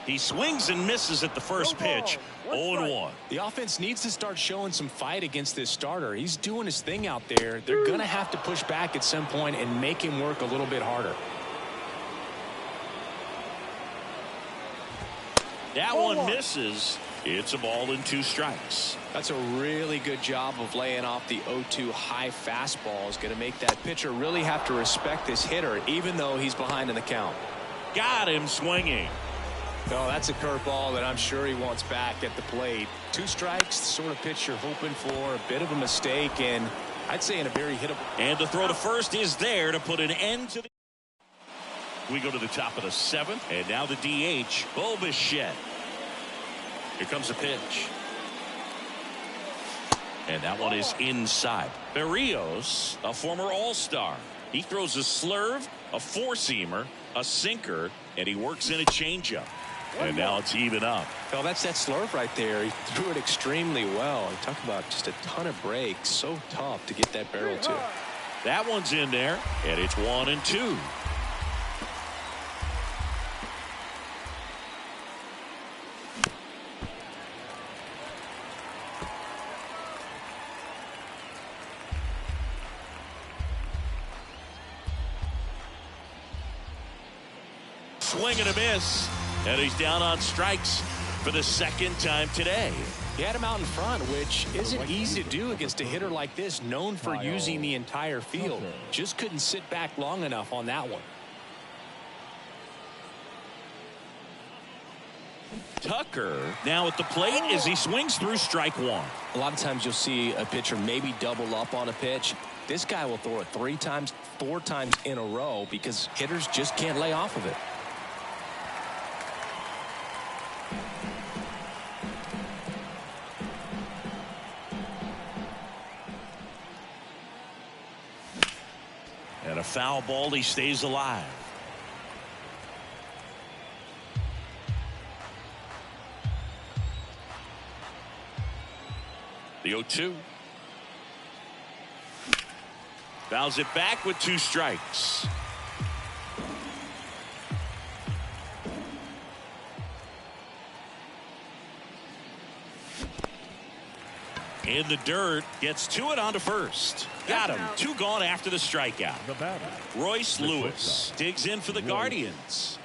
He swings and misses at the first pitch. 0-1. The offense needs to start showing some fight against this starter. He's doing his thing out there. They're going to have to push back at some point and make him work a little bit harder. That one misses. It's a ball and 2 strikes. That's a really good job of laying off the 0-2 high fastball. Is going to make that pitcher really have to respect this hitter, even though he's behind in the count. Got him swinging. Oh, that's a curveball that I'm sure he wants back at the plate. 2 strikes, the sort of pitch you're hoping for. A bit of a mistake, and I'd say in a very hittable. And the throw to first is there to put an end to the. We go to the top of the 7th, and now the DH, Bo Bichette. Here comes the pitch. And that one is inside. Berrios, a former All-Star. He throws a slurve, a four-seamer, a sinker, and he works in a changeup. And now it's even up. Well, that's that slurve right there. He threw it extremely well. You talk about just a ton of breaks. So tough to get that barrel to. That one's in there, and it's 1-2. Swing and a miss, and he's down on strikes for the 2nd time today. He had him out in front, which isn't easy to do against a hitter like this, known for using the entire field. Just couldn't sit back long enough on that one. Tucker now at the plate as he swings through strike one. A lot of times you'll see a pitcher maybe double up on a pitch. This guy will throw it 3 times, 4 times in a row because hitters just can't lay off of it. And a foul ball, he stays alive. The 0-2. Fouls it back with 2 strikes. In the dirt, gets to it onto first. Got him. 2 gone after the strikeout. The batter, Royce Lewis digs in for the Guardians.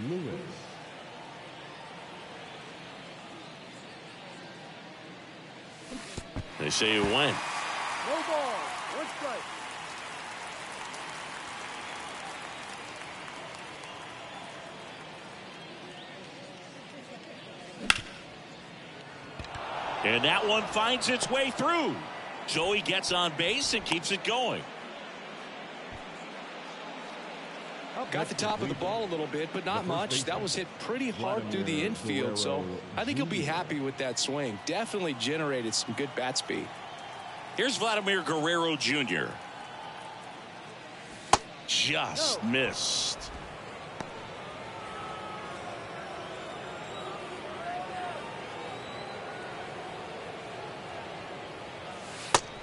Lewis. They say it went. No ball. 1 strike. And that one finds its way through. Joey gets on base and keeps it going. Got the top of the ball a little bit, but not much. That was hit pretty hard through the infield, so I think he'll be happy with that swing. Definitely generated some good bat speed. Here's Vladimir Guerrero Jr. Just missed.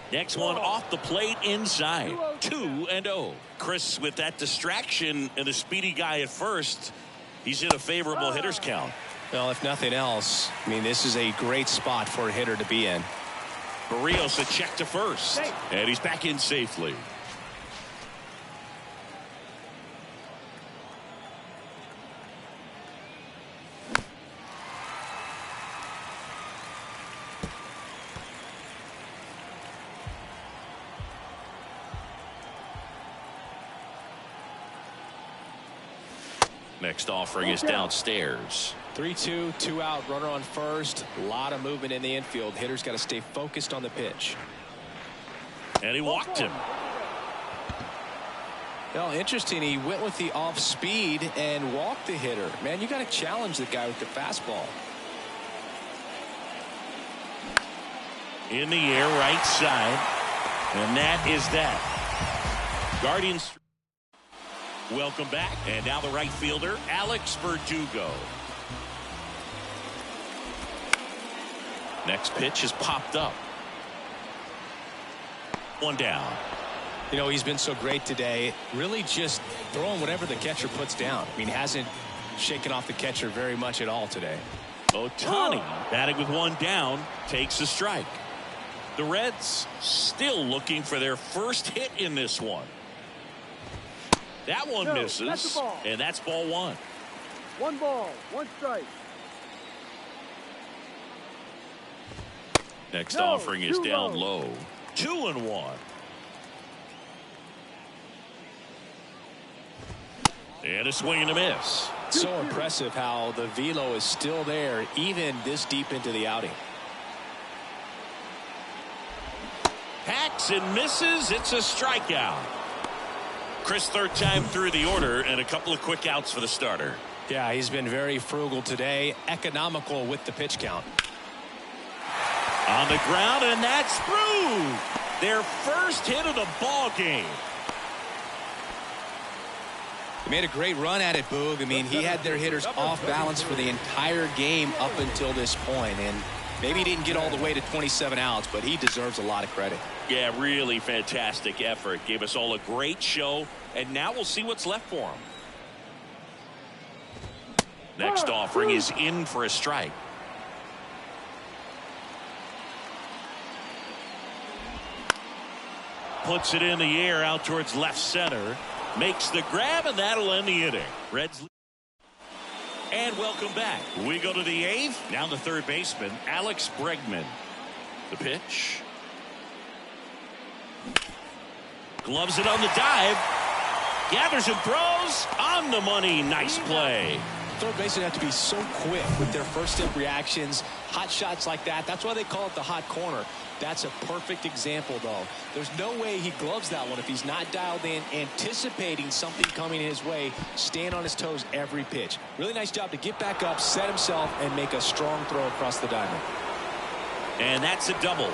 Next one off the plate inside. 2-0. Chris, with that distraction and the speedy guy at first, he's in a favorable hitter's count. Well, if nothing else, I mean, this is a great spot for a hitter to be in. Barrios a check to first. And he's back in safely. Next offering is downstairs. 3-2, 2 out, runner on first. A lot of movement in the infield. Hitters got to stay focused on the pitch. And he walked him. Well, interesting. He went with the off speed and walked the hitter. Man, you got to challenge the guy with the fastball. In the air, right side. And that is that. Guardians. Welcome back. And now the right fielder, Alex Verdugo. Next pitch is popped up. 1 down. You know, he's been so great today. Really just throwing whatever the catcher puts down. I mean, hasn't shaken off the catcher very much at all today. Ohtani batting with 1 down, takes a strike. The Reds still looking for their first hit in this one. That one misses, and that's ball 1. 1 ball, 1 strike. Next offering is down low. 2-1. And a swing and a miss. So impressive how the velo is still there even this deep into the outing. Hacks and misses. It's a strikeout. Chris, 3rd time through the order and a couple of quick outs for the starter. Yeah, he's been very frugal today, economical with the pitch count. On the ground, and that's through. Their first hit of the ball game. He made a great run at it, Boog. I mean, he had their hitters off balance for the entire game up until this point, and maybe he didn't get all the way to 27 outs, but he deserves a lot of credit. Yeah, really fantastic effort. Gave us all a great show, and now we'll see what's left for him. Next offering is in for a strike. Puts it in the air out towards left center. Makes the grab, and that'll end the inning. Reds. And welcome back. We go to the 8th. Now the 3rd baseman, Alex Bregman. The pitch. Gloves it on the dive. Gathers and throws on the money. Nice play. third basemen have to be so quick with their first step reactions, hot shots like that. That's why they call it the hot corner. That's a perfect example, though. There's no way he gloves that one if he's not dialed in, anticipating something coming his way, staying on his toes every pitch. Really nice job to get back up, set himself, and make a strong throw across the diamond. And that's a double.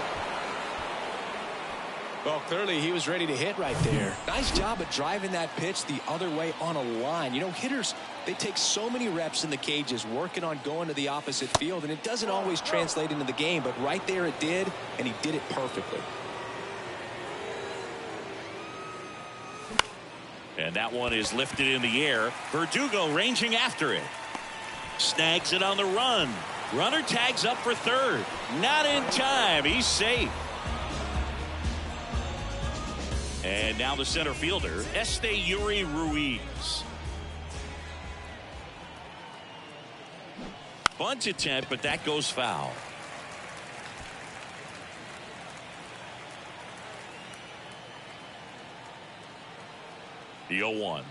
Well, clearly he was ready to hit right there. Nice job of driving that pitch the other way on a line. You know, hitters, they take so many reps in the cages working on going to the opposite field, and it doesn't always translate into the game, but right there it did, and he did it perfectly. And that one is lifted in the air. Verdugo ranging after it. Snags it on the run. Runner tags up for third. Not in time. He's safe. And now the center fielder, Esteury Ruiz. Bunt attempt, but that goes foul. The 0-1.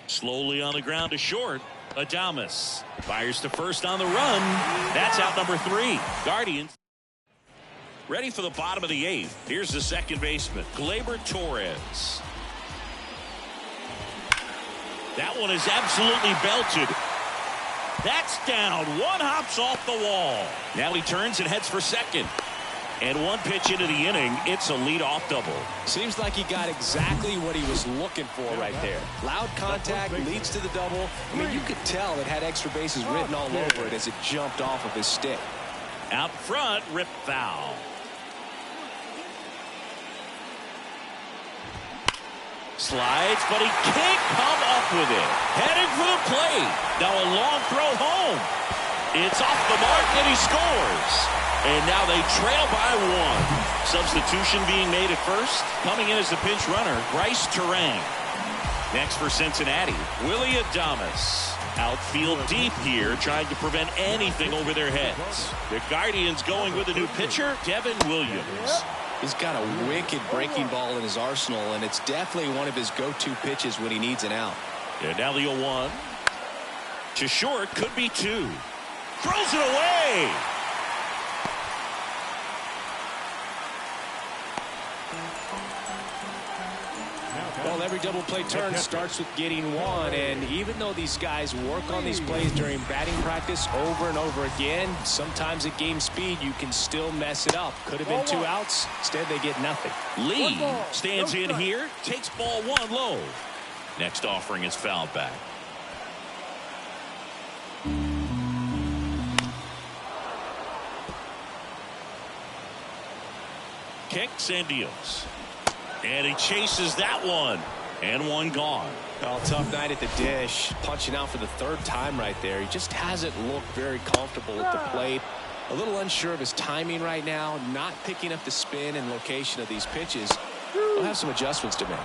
Slowly on the ground to short. Adames fires to first on the run. That's out number 3. Guardians ready for the bottom of the 8th. Here's the second baseman, Gleyber Torres. That one is absolutely belted. That's down. One hops off the wall. Now he turns and heads for second. And one pitch into the inning, it's a leadoff double. Seems like he got exactly what he was looking for right there. Loud contact leads to the double. I mean, you could tell it had extra bases written all over it as it jumped off of his stick. Out front, rip foul. Slides, but he can't come up with it. Headed for the plate. Now a long throw home. It's off the mark, and he scores. And now they trail by 1. Substitution being made at first. Coming in as the pinch runner, Bryce Terang. Next for Cincinnati, Willie Adames. Outfield deep here, trying to prevent anything over their heads. The Guardians going with a new pitcher, Devin Williams. He's got a wicked breaking ball in his arsenal, and it's definitely one of his go-to pitches when he needs an out. And now the 0-1. To short, could be 2. Throws it away. Well, every double play turn starts with getting one, and even though these guys work on these plays during batting practice over and over again, sometimes at game speed you can still mess it up. Could have been 2 outs. Instead, they get nothing. Lee stands in here, takes ball 1 low. Next offering is fouled back. Kicks and deals. And he chases that one. And one gone. Well, tough night at the dish. Punching out for the 3rd time right there. He just hasn't looked very comfortable at the plate. A little unsure of his timing right now. Not picking up the spin and location of these pitches. He'll have some adjustments to make.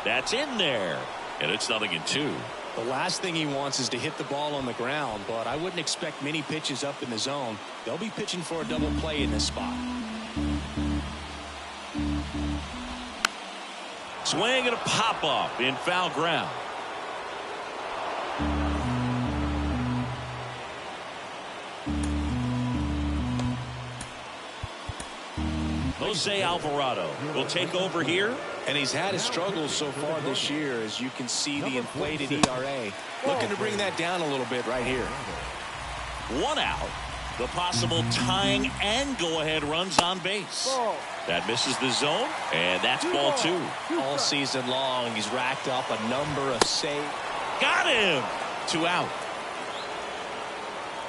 That's in there. And it's 0-2. The last thing he wants is to hit the ball on the ground, but I wouldn't expect many pitches up in the zone. They'll be pitching for a double play in this spot. Swing and a pop-up in foul ground. Jose Alvarado will take over here. And he's had his struggles so far this year, as you can see the inflated ERA. Looking to bring that down a little bit right here. 1 out. The possible tying and go-ahead runs on base. That misses the zone, and that's ball 2. All season long, he's racked up a number of saves. Got him! 2 out.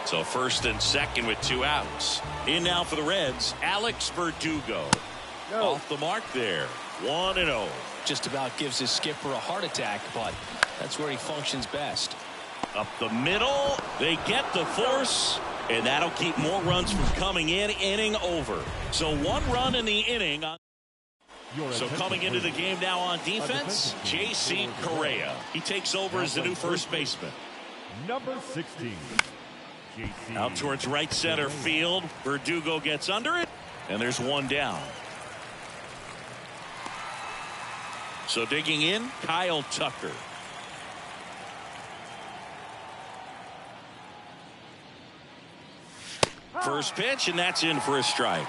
So first and second with 2 outs. In now for the Reds, Alex Verdugo. Off the mark there. 1-0. Just about gives his skipper a heart attack, but that's where he functions best. Up the middle, they get the force, and that'll keep more runs from coming in. Inning over. So 1 run in the inning. So coming into the game now on defense, J.C. Correa. He takes over as the new first baseman. Number 16. J.C. Out towards right center field. Verdugo gets under it, and there's 1 down. So digging in, Kyle Tucker. First pitch, and that's in for a strike.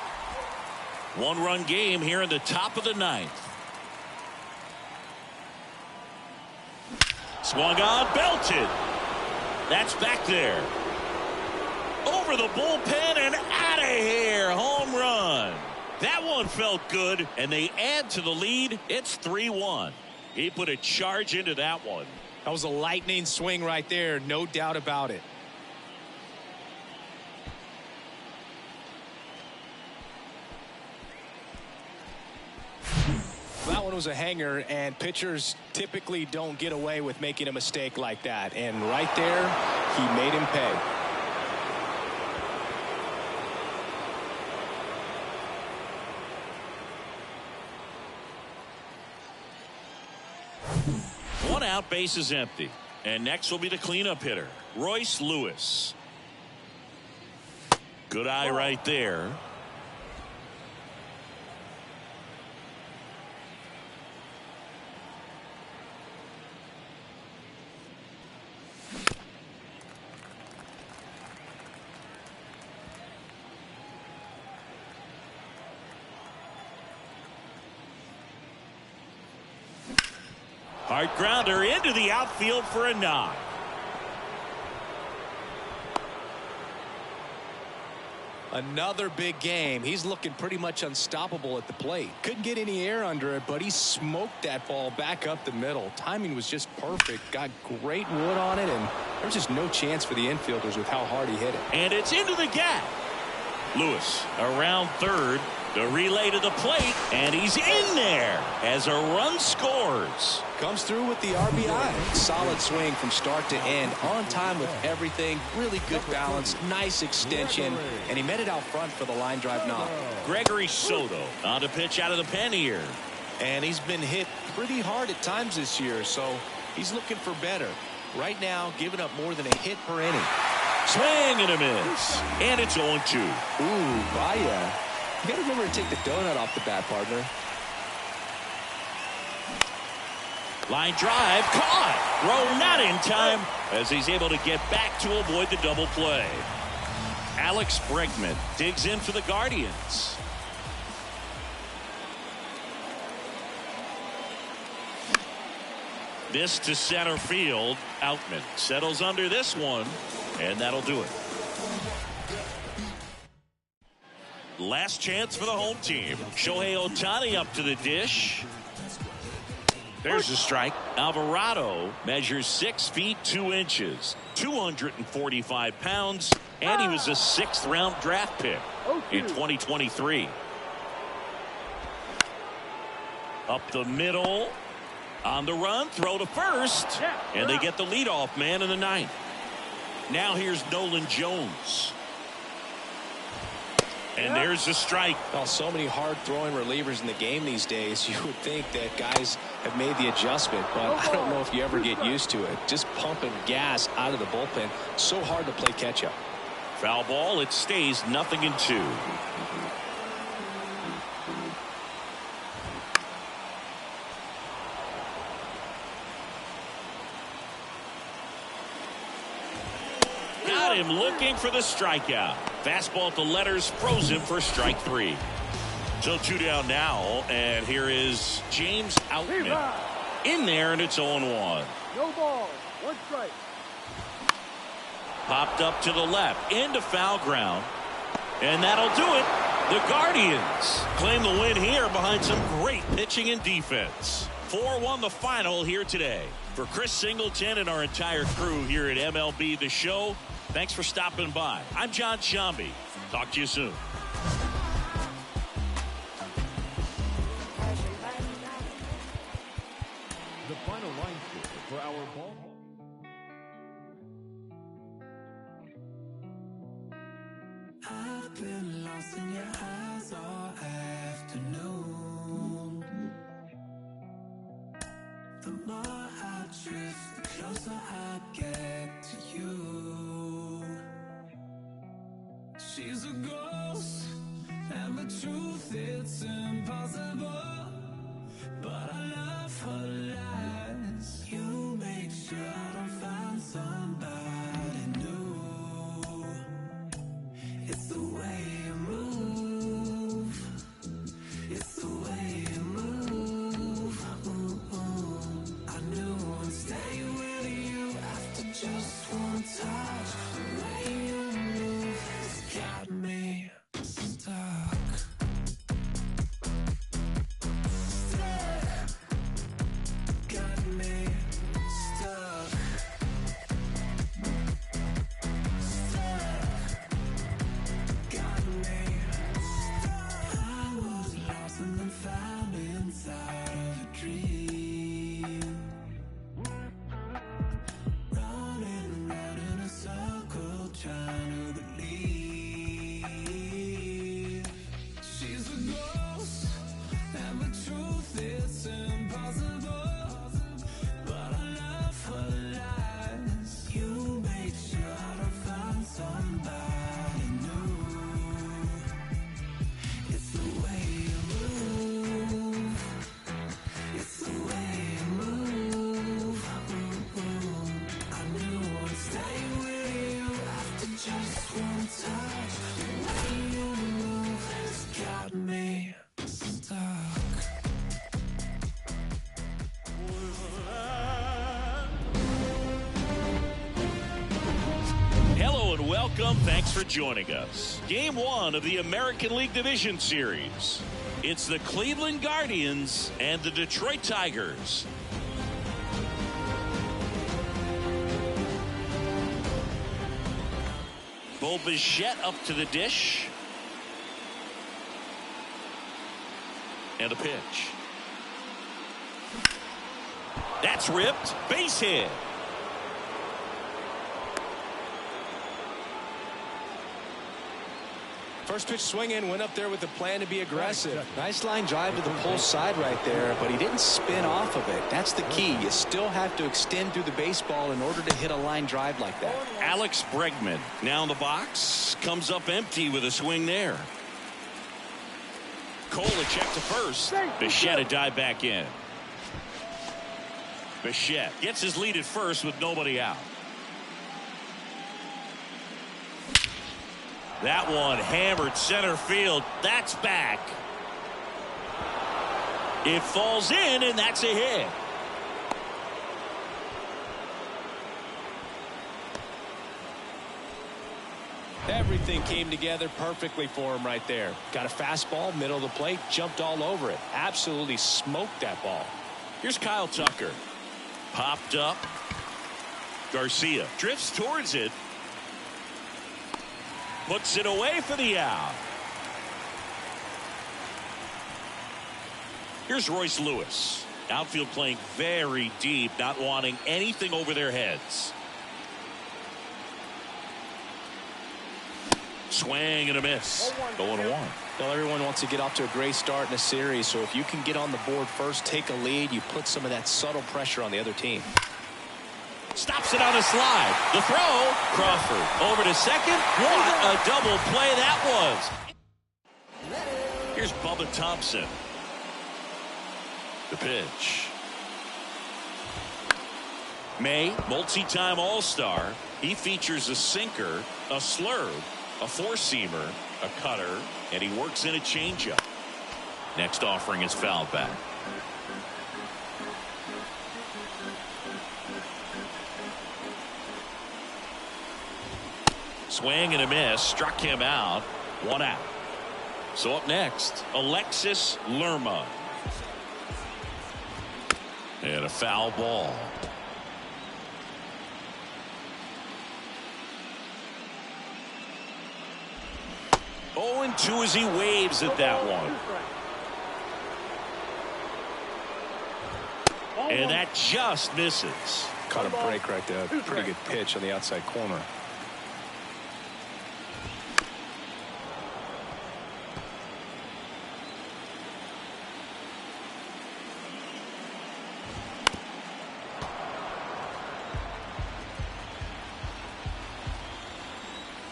One-run game here in the top of the ninth. Swung on, belted. That's back there. Over the bullpen and out of here. Home run. That one felt good, and they add to the lead. It's 3-1. He put a charge into that one. That was a lightning swing right there, no doubt about it. That one was a hanger, and pitchers typically don't get away with making a mistake like that. And right there, he made him pay. One out, base is empty. And next will be the cleanup hitter, Royce Lewis. Good eye right there. Hard grounder into the outfield for a knock. Another big game. He's looking pretty much unstoppable at the plate. Couldn't get any air under it, but he smoked that ball back up the middle. Timing was just perfect. Got great wood on it, and there's just no chance for the infielders with how hard he hit it. And it's into the gap. Lewis around third. The relay to the plate, and he's in there as a run scores. Comes through with the RBI. Solid swing from start to end. On time with everything. Really good balance. Nice extension. And he met it out front for the line drive knock. Gregory Soto on to pitch out of the pen here. And he's been hit pretty hard at times this year, so he's looking for better. Right now, giving up more than a hit per inning. Swing and a miss. And it's 0-2. Ooh, Vaya. You got to remember to take the donut off the bat, partner. Line drive, caught. Throw not in time as he's able to get back to avoid the double play. Alex Bregman digs in for the Guardians. This to center field. Outman settles under this one, and that'll do it. Last chance for the home team. Shohei Ohtani up to the dish. There's a strike. Alvarado measures 6 feet 2 inches, 245 pounds, and he was a 6th round draft pick in 2023. Up the middle. On the run, throw to first, and they get the leadoff man in the ninth. Now here's Nolan Jones. And there's the strike. Well, so many hard-throwing relievers in the game these days. You would think that guys have made the adjustment, but I don't know if you ever get used to it. Just pumping gas out of the bullpen. So hard to play catch-up. Foul ball. It stays 0-2. Got him looking for the strikeout. Fastball at the letters, froze him for strike 3. So 2 down now, and here is James Outman in there, and it's 0-1. No ball, 1 strike. Popped up to the left into foul ground, and that'll do it. The Guardians claim the win here behind some great pitching and defense. 4-1 the final here today. For Chris Singleton and our entire crew here at MLB The Show, thanks for stopping by. I'm John Shambi. Talk to you soon. The final line score for our ball. I've been lost in your eyes all afternoon. The more I drift, the closer I get to you. She's a ghost, and the truth, it's impossible. But I love her lies. You make sure I don't find somebody new. It's the way you move. It's the way you move. I knew I'd stay with you after just one touch. The way you move has got me stuck. Got me stuck. Got me stuck. I was lost and then found inside of a dream. Running round in a circle, trying to believe. She's a ghost, and the truth is impossible. But I love her lies. You made sure to find somebody new. It's the way you move. It's the way you move. I knew I'd stay with you after just one touch. The way you move has got me stuck. Hello and welcome. Thanks for joining us. Game 1 of the American League Division Series. It's the Cleveland Guardians and the Detroit Tigers. Bo Bichette up to the dish. And a pitch. That's ripped. Base hit. First pitch swinging, went up there with the plan to be aggressive. Nice line drive to the pull side right there, but he didn't spin off of it. That's the key. You still have to extend through the baseball in order to hit a line drive like that. Alex Bregman now in the box. Comes up empty with a swing there. Cole a check to first. Bichette a dive back in. Bichette gets his lead at first with nobody out. That one hammered center field. That's back. It falls in, and that's a hit. Everything came together perfectly for him right there. Got a fastball, middle of the plate, jumped all over it. Absolutely smoked that ball. Here's Kyle Tucker. Popped up. Garcia drifts towards it. Puts it away for the out. Here's Royce Lewis. Outfield playing very deep, not wanting anything over their heads. Swing and a miss. 0-1. Well, everyone wants to get off to a great start in a series, so if you can get on the board first, take a lead, you put some of that subtle pressure on the other team. Stops it on a slide. The throw. Crawford over to second. What a double play that was. Here's Bubba Thompson. The pitch. May, multi-time All-Star. He features a sinker, a slurve, a four-seamer, a cutter, and he works in a changeup. Next offering is fouled back. Swing and a miss. Struck him out. 1 out. So up next, Alexis Lerma. And a foul ball. Oh, and 2 as he waves at that one. And that just misses. Caught a break right there. Pretty good pitch on the outside corner.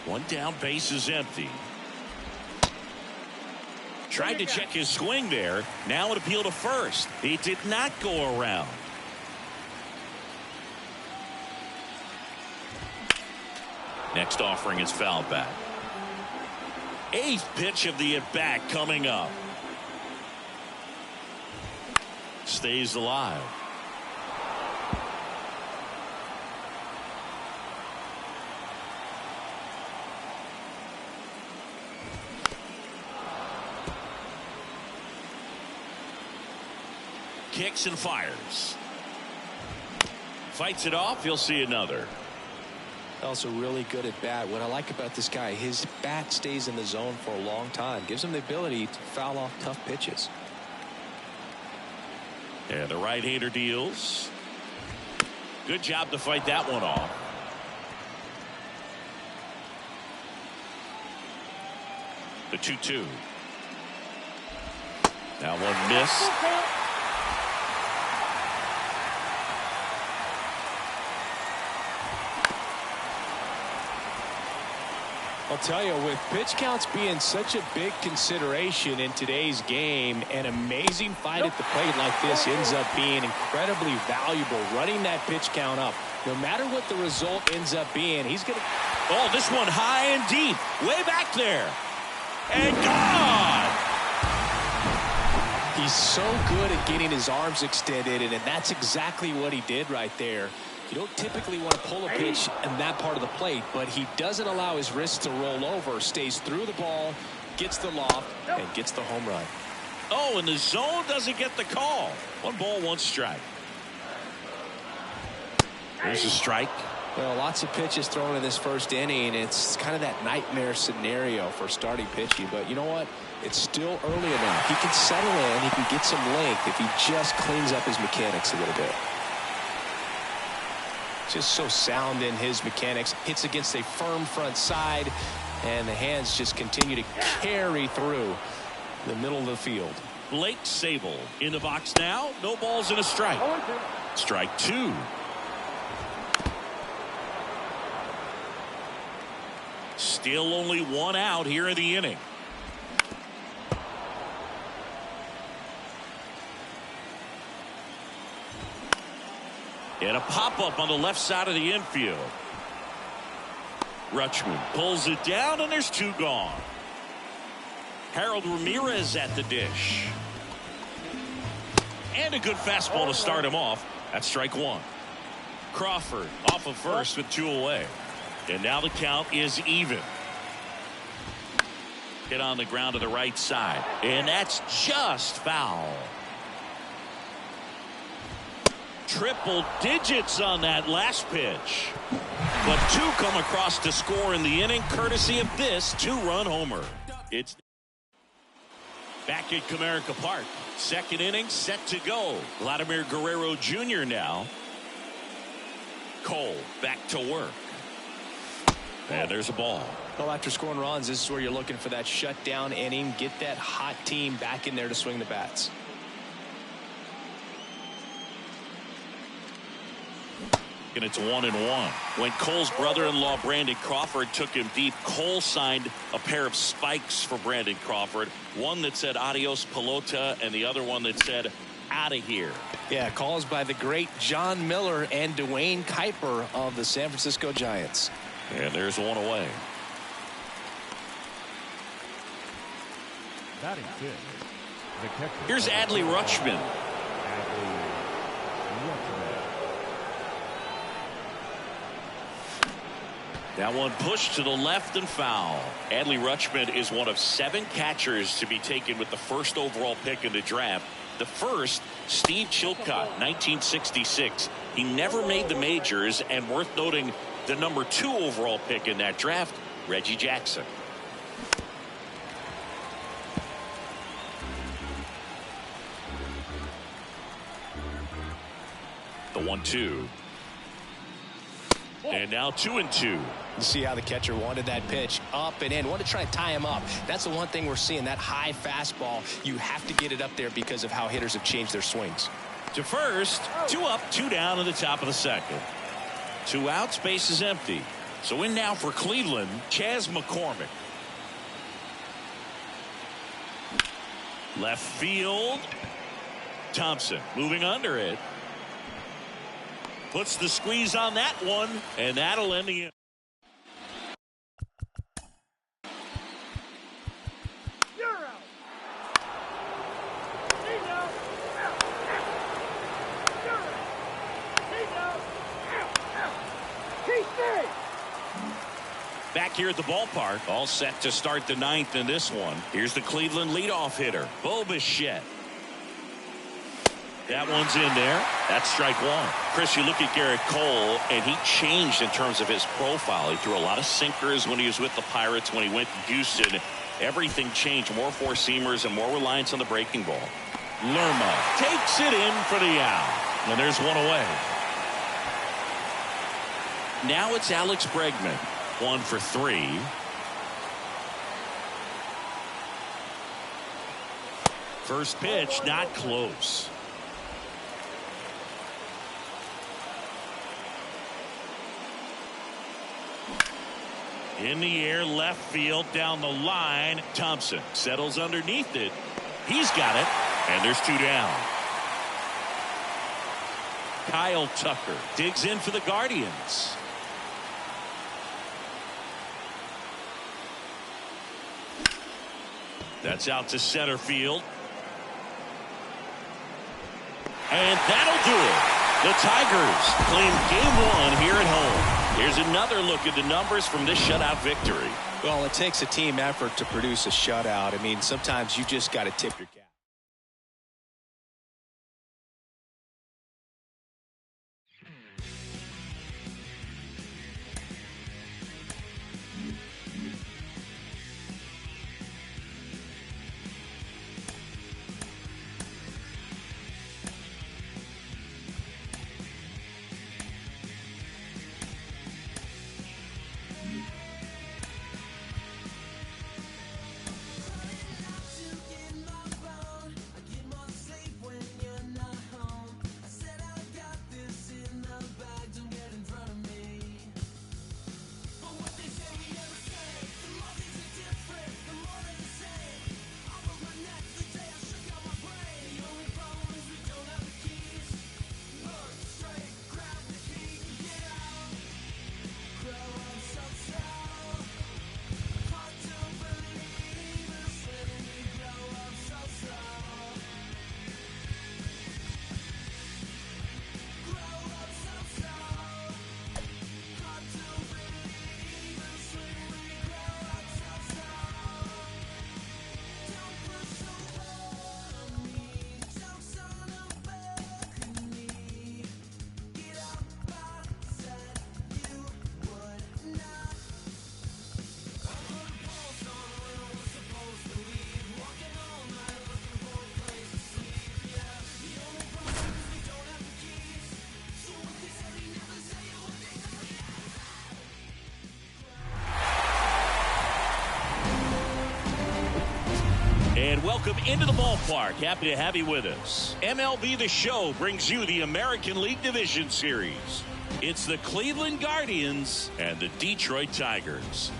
One down, base is empty. Tried to check his swing there. Now an appeal to first. He did not go around. Next offering is fouled back. Eighth pitch of the at-bat coming up. Stays alive. Kicks and fires. Fights it off. He'll see another. Also really good at bat. What I like about this guy, his bat stays in the zone for a long time. Gives him the ability to foul off tough pitches. And the right-hander deals. Good job to fight that one off. The 2-2. That one missed. I'll tell you, with pitch counts being such a big consideration in today's game, an amazing fight at the plate like this ends up being incredibly valuable. Running that pitch count up, no matter what the result ends up being, he's going to... Oh, this one high and deep, way back there. And gone! He's so good at getting his arms extended, and that's exactly what he did right there. You don't typically want to pull a pitch in that part of the plate, but he doesn't allow his wrists to roll over, stays through the ball, gets the loft, and gets the home run. Oh, and the zone doesn't get the call. 1 ball, 1 strike. There's a strike. Well, lots of pitches thrown in this first inning. It's kind of that nightmare scenario for starting pitching, but you know what? It's still early enough. He can settle in. He can get some length if he just cleans up his mechanics a little bit. Just so sound in his mechanics. Hits against a firm front side, and the hands just continue to carry through the middle of the field. Blake Sable in the box now. No balls and a strike. Strike 2. Still only 1 out here in the inning. And a pop-up on the left side of the infield. Rutschman pulls it down, and there's 2 gone. Harold Ramirez at the dish. And a good fastball to start him off. That's strike 1. Crawford off of first with 2 away. And now the count is even. Hit on the ground to the right side. And that's just foul. Triple digits on that last pitch. But 2 come across to score in the inning, courtesy of this 2-run homer. It's back at Comerica Park. Second inning set to go. Vladimir Guerrero Jr. now. Cole back to work. And there's a ball. Well, after scoring runs, this is where you're looking for that shutdown inning. Get that hot team back in there to swing the bats. And it's 1-1. When Cole's brother-in-law Brandon Crawford took him deep, Cole signed a pair of spikes for Brandon Crawford. One that said adios pelota and the other one that said out of here. Yeah, calls by the great John Miller and Dwayne Kuiper of the San Francisco Giants. And there's 1 away. Batting fifth, the catcher. Here's Adley Rutschman. That one pushed to the left and foul. Adley Rutschman is one of 7 catchers to be taken with the first overall pick in the draft. The first, Steve Chilcott, 1966. He never made the majors, and worth noting, the number 2 overall pick in that draft, Reggie Jackson. The 1-2. And now 2-2. You see how the catcher wanted that pitch up and in. Wanted to try to tie him up. That's the one thing we're seeing, that high fastball. You have to get it up there because of how hitters have changed their swings. To first, 2 up, 2 down in the top of the second. 2 outs, base is empty. So in now for Cleveland, Chas McCormick. Left field. Thompson moving under it. Puts the squeeze on that one, and that'll end the inning. Back here at the ballpark, all set to start the ninth in this one. Here's the Cleveland leadoff hitter, Bo Bichette. That one's in there. That's strike one. Chris, you look at Garrett Cole, and he changed in terms of his profile. He threw a lot of sinkers when he was with the Pirates. When he went to Houston, everything changed. More four-seamers and more reliance on the breaking ball. Lerma takes it in for the out. And there's one away. Now it's Alex Bregman. 1 for 3. First pitch, not close. In the air, left field, down the line. Thompson settles underneath it. He's got it, and there's 2 down. Kyle Tucker digs in for the Guardians. That's out to center field. And that'll do it. The Tigers claim game 1 here at home. Here's another look at the numbers from this shutout victory. Well, it takes a team effort to produce a shutout. I mean, sometimes you just got to tip your cap. And welcome into the ballpark. Happy to have you with us. MLB The Show brings you the American League Division Series. It's the Cleveland Guardians and the Detroit Tigers.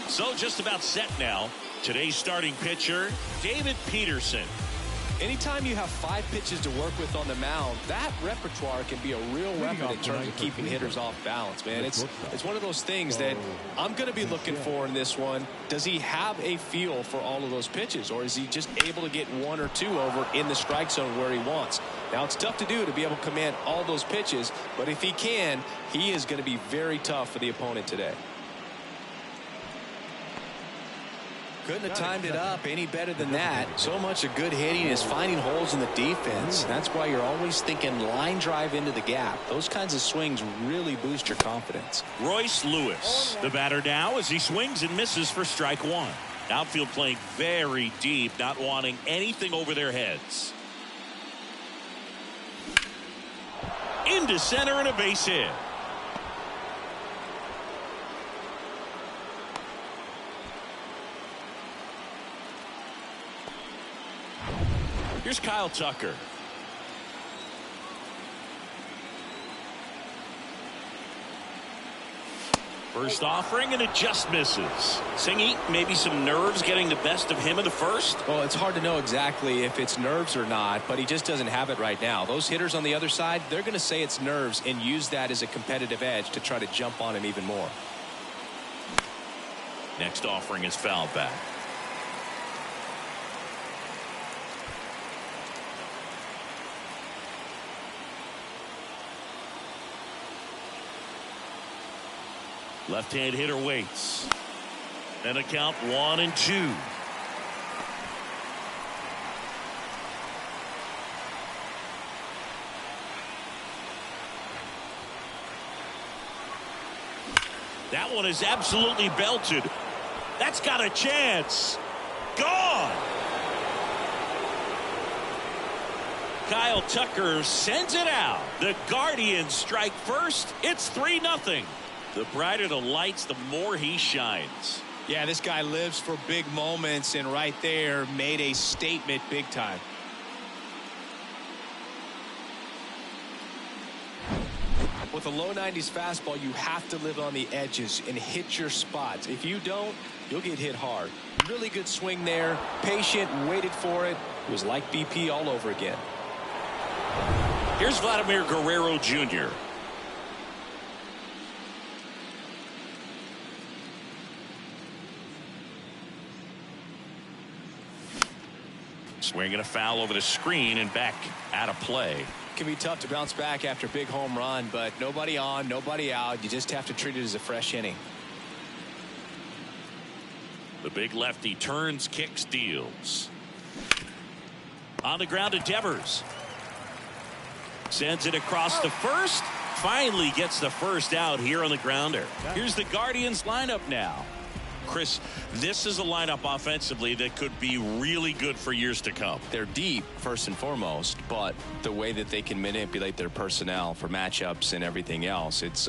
So just about set now. Today's starting pitcher, David Peterson. Anytime you have 5 pitches to work with on the mound, that repertoire can be a real weapon in terms of keeping hitters off balance, man. It's one of those things that I'm going to be looking for in this one. Does he have a feel for all of those pitches, or is he just able to get 1 or 2 over in the strike zone where he wants? Now, it's tough to do to be able to command all those pitches, but if he can, he is going to be very tough for the opponent today. Couldn't have timed it up any better than that. So much of good hitting is finding holes in the defense. That's why you're always thinking line drive into the gap. Those kinds of swings really boost your confidence. Royce Lewis, the batter now as he swings and misses for strike 1. Outfield playing very deep, not wanting anything over their heads. Into center and a base hit. Here's Kyle Tucker. First offering, and it just misses. Singy, maybe some nerves getting the best of him in the first? Well, it's hard to know exactly if it's nerves or not, but he just doesn't have it right now. Those hitters on the other side, they're going to say it's nerves and use that as a competitive edge to try to jump on him even more. Next offering is fouled back. Left-hand hitter waits. And a count 1-2. That one is absolutely belted. That's got a chance. Gone. Kyle Tucker sends it out. The Guardians strike first. It's 3-0. The brighter the lights, the more he shines. Yeah, this guy lives for big moments, and right there made a statement big time. With a low 90s fastball, you have to live on the edges and hit your spots. If you don't, you'll get hit hard. Really good swing there. Patient, waited for it. It was like BP all over again. Here's Vladimir Guerrero Jr. Swinging a foul over the screen and back out of play. It can be tough to bounce back after a big home run, but nobody on, nobody out. You just have to treat it as a fresh inning. The big lefty turns, kicks, deals. On the ground to Devers. Sends it across the first. Finally gets the first out here on the grounder. Here's the Guardians lineup now. Chris, this is a lineup offensively that could be really good for years to come. They're deep, first and foremost, but the way that they can manipulate their personnel for matchups and everything else, it's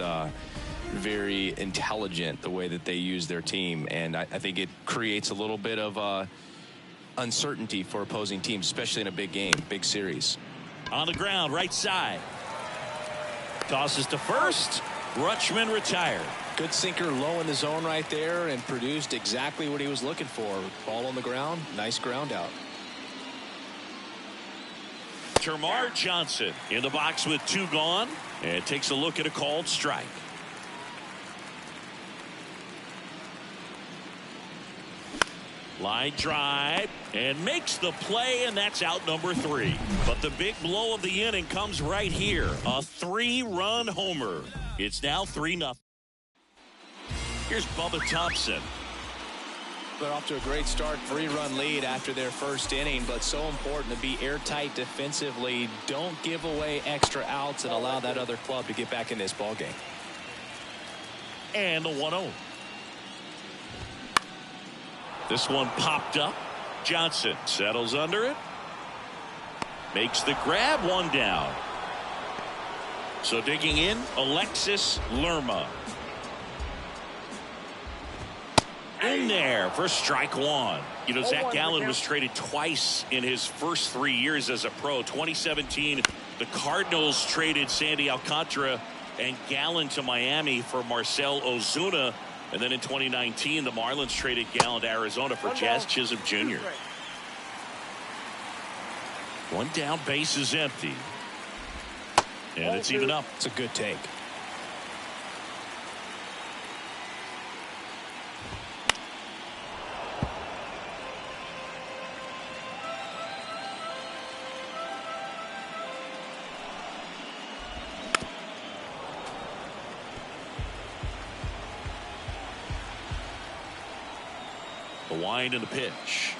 very intelligent the way that they use their team, and I think it creates a little bit of uncertainty for opposing teams, especially in a big game, big series. On the ground, right side. Tosses to first. Rutschman retired. Good sinker low in the zone right there and produced exactly what he was looking for. Ball on the ground, nice ground out. Termarr Johnson in the box with 2 gone and takes a look at a called strike. Line drive and makes the play, and that's out number 3. But the big blow of the inning comes right here. A 3-run homer. It's now 3-0. Here's Bubba Thompson. They're off to a great start, 3-run lead after their first inning, but so important to be airtight defensively. Don't give away extra outs and allow that other club to get back in this ball game. And the 1-0. This one popped up. Johnson settles under it. Makes the grab, 1 down. So digging in, Alexis Lerma. In there for strike 1. You know, Zach Gallen was traded twice in his first 3 years as a pro. 2017, the Cardinals traded Sandy Alcantara and Gallen to Miami for Marcell Ozuna. And then in 2019, the Marlins traded Gallen to Arizona for Jazz Chisholm Jr. 1 down, base is empty. And it's even up. It's a good take. The wind and the pitch.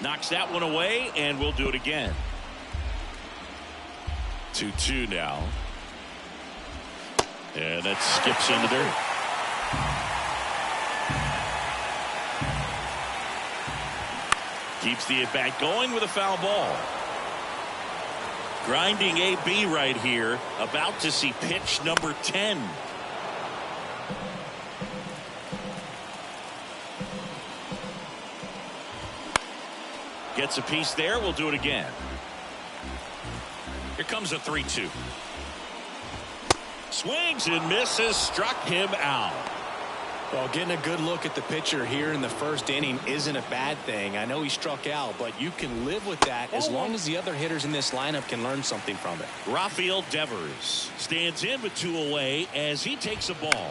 Knocks that one away, and we'll do it again. 2-2 now. And that skips in the dirt. Keeps the at-bat going with a foul ball. Grinding AB right here. About to see pitch number 10. Gets a piece there. We'll do it again. Here comes a 3-2. Swings and misses. Struck him out. Well, getting a good look at the pitcher here in the first inning isn't a bad thing. I know he struck out, but you can live with that as long as the other hitters in this lineup can learn something from it. Rafael Devers stands in with 2 away as he takes a ball.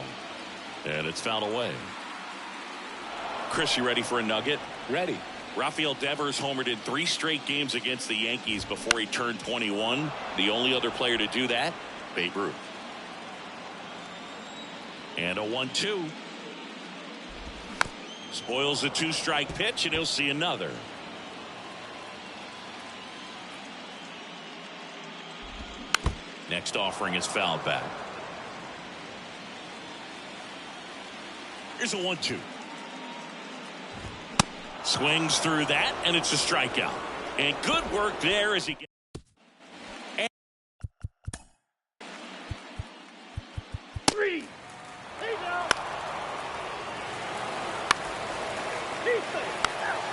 And it's fouled away. Chris, you ready for a nugget? Ready. Rafael Devers homered in 3 straight games against the Yankees before he turned 21. The only other player to do that, Babe Ruth. And a 1-2. Spoils a 2-strike pitch, and he'll see another. Next offering is fouled back. Here's a 1-2. Swings through that, and it's a strikeout. And good work there as he gets. Three. He's out. He's safe. Out.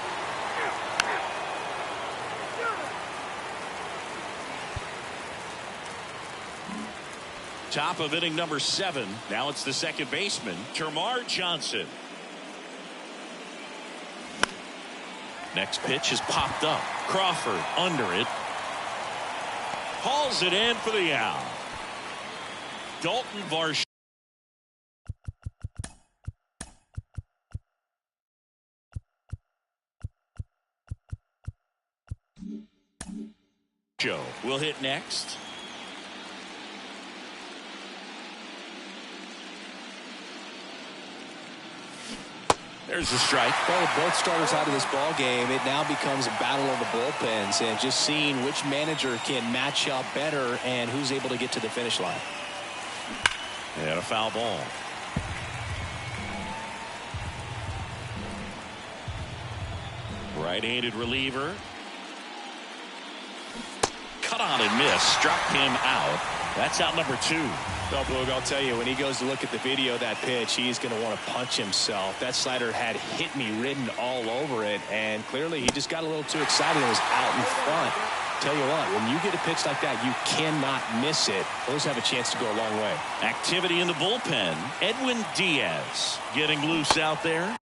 Top of inning number 7. Now it's the second baseman, Termarr Johnson. Next pitch is popped up. Crawford under it. Hauls it in for the out. Dalton Varsho. Will hit next. There's a strike. Well, with both starters out of this ball game, it now becomes a battle of the bullpens and just seeing which manager can match up better and who's able to get to the finish line. And a foul ball. Right-handed reliever. Cut on and miss. Struck him out. That's out number 2. Well, Boog, I'll tell you, when he goes to look at the video of that pitch, he's going to want to punch himself. That slider had hit me written all over it, and clearly he just got a little too excited and was out in front. Tell you what, when you get a pitch like that, you cannot miss it. Those have a chance to go a long way. Activity in the bullpen. Edwin Diaz getting loose out there.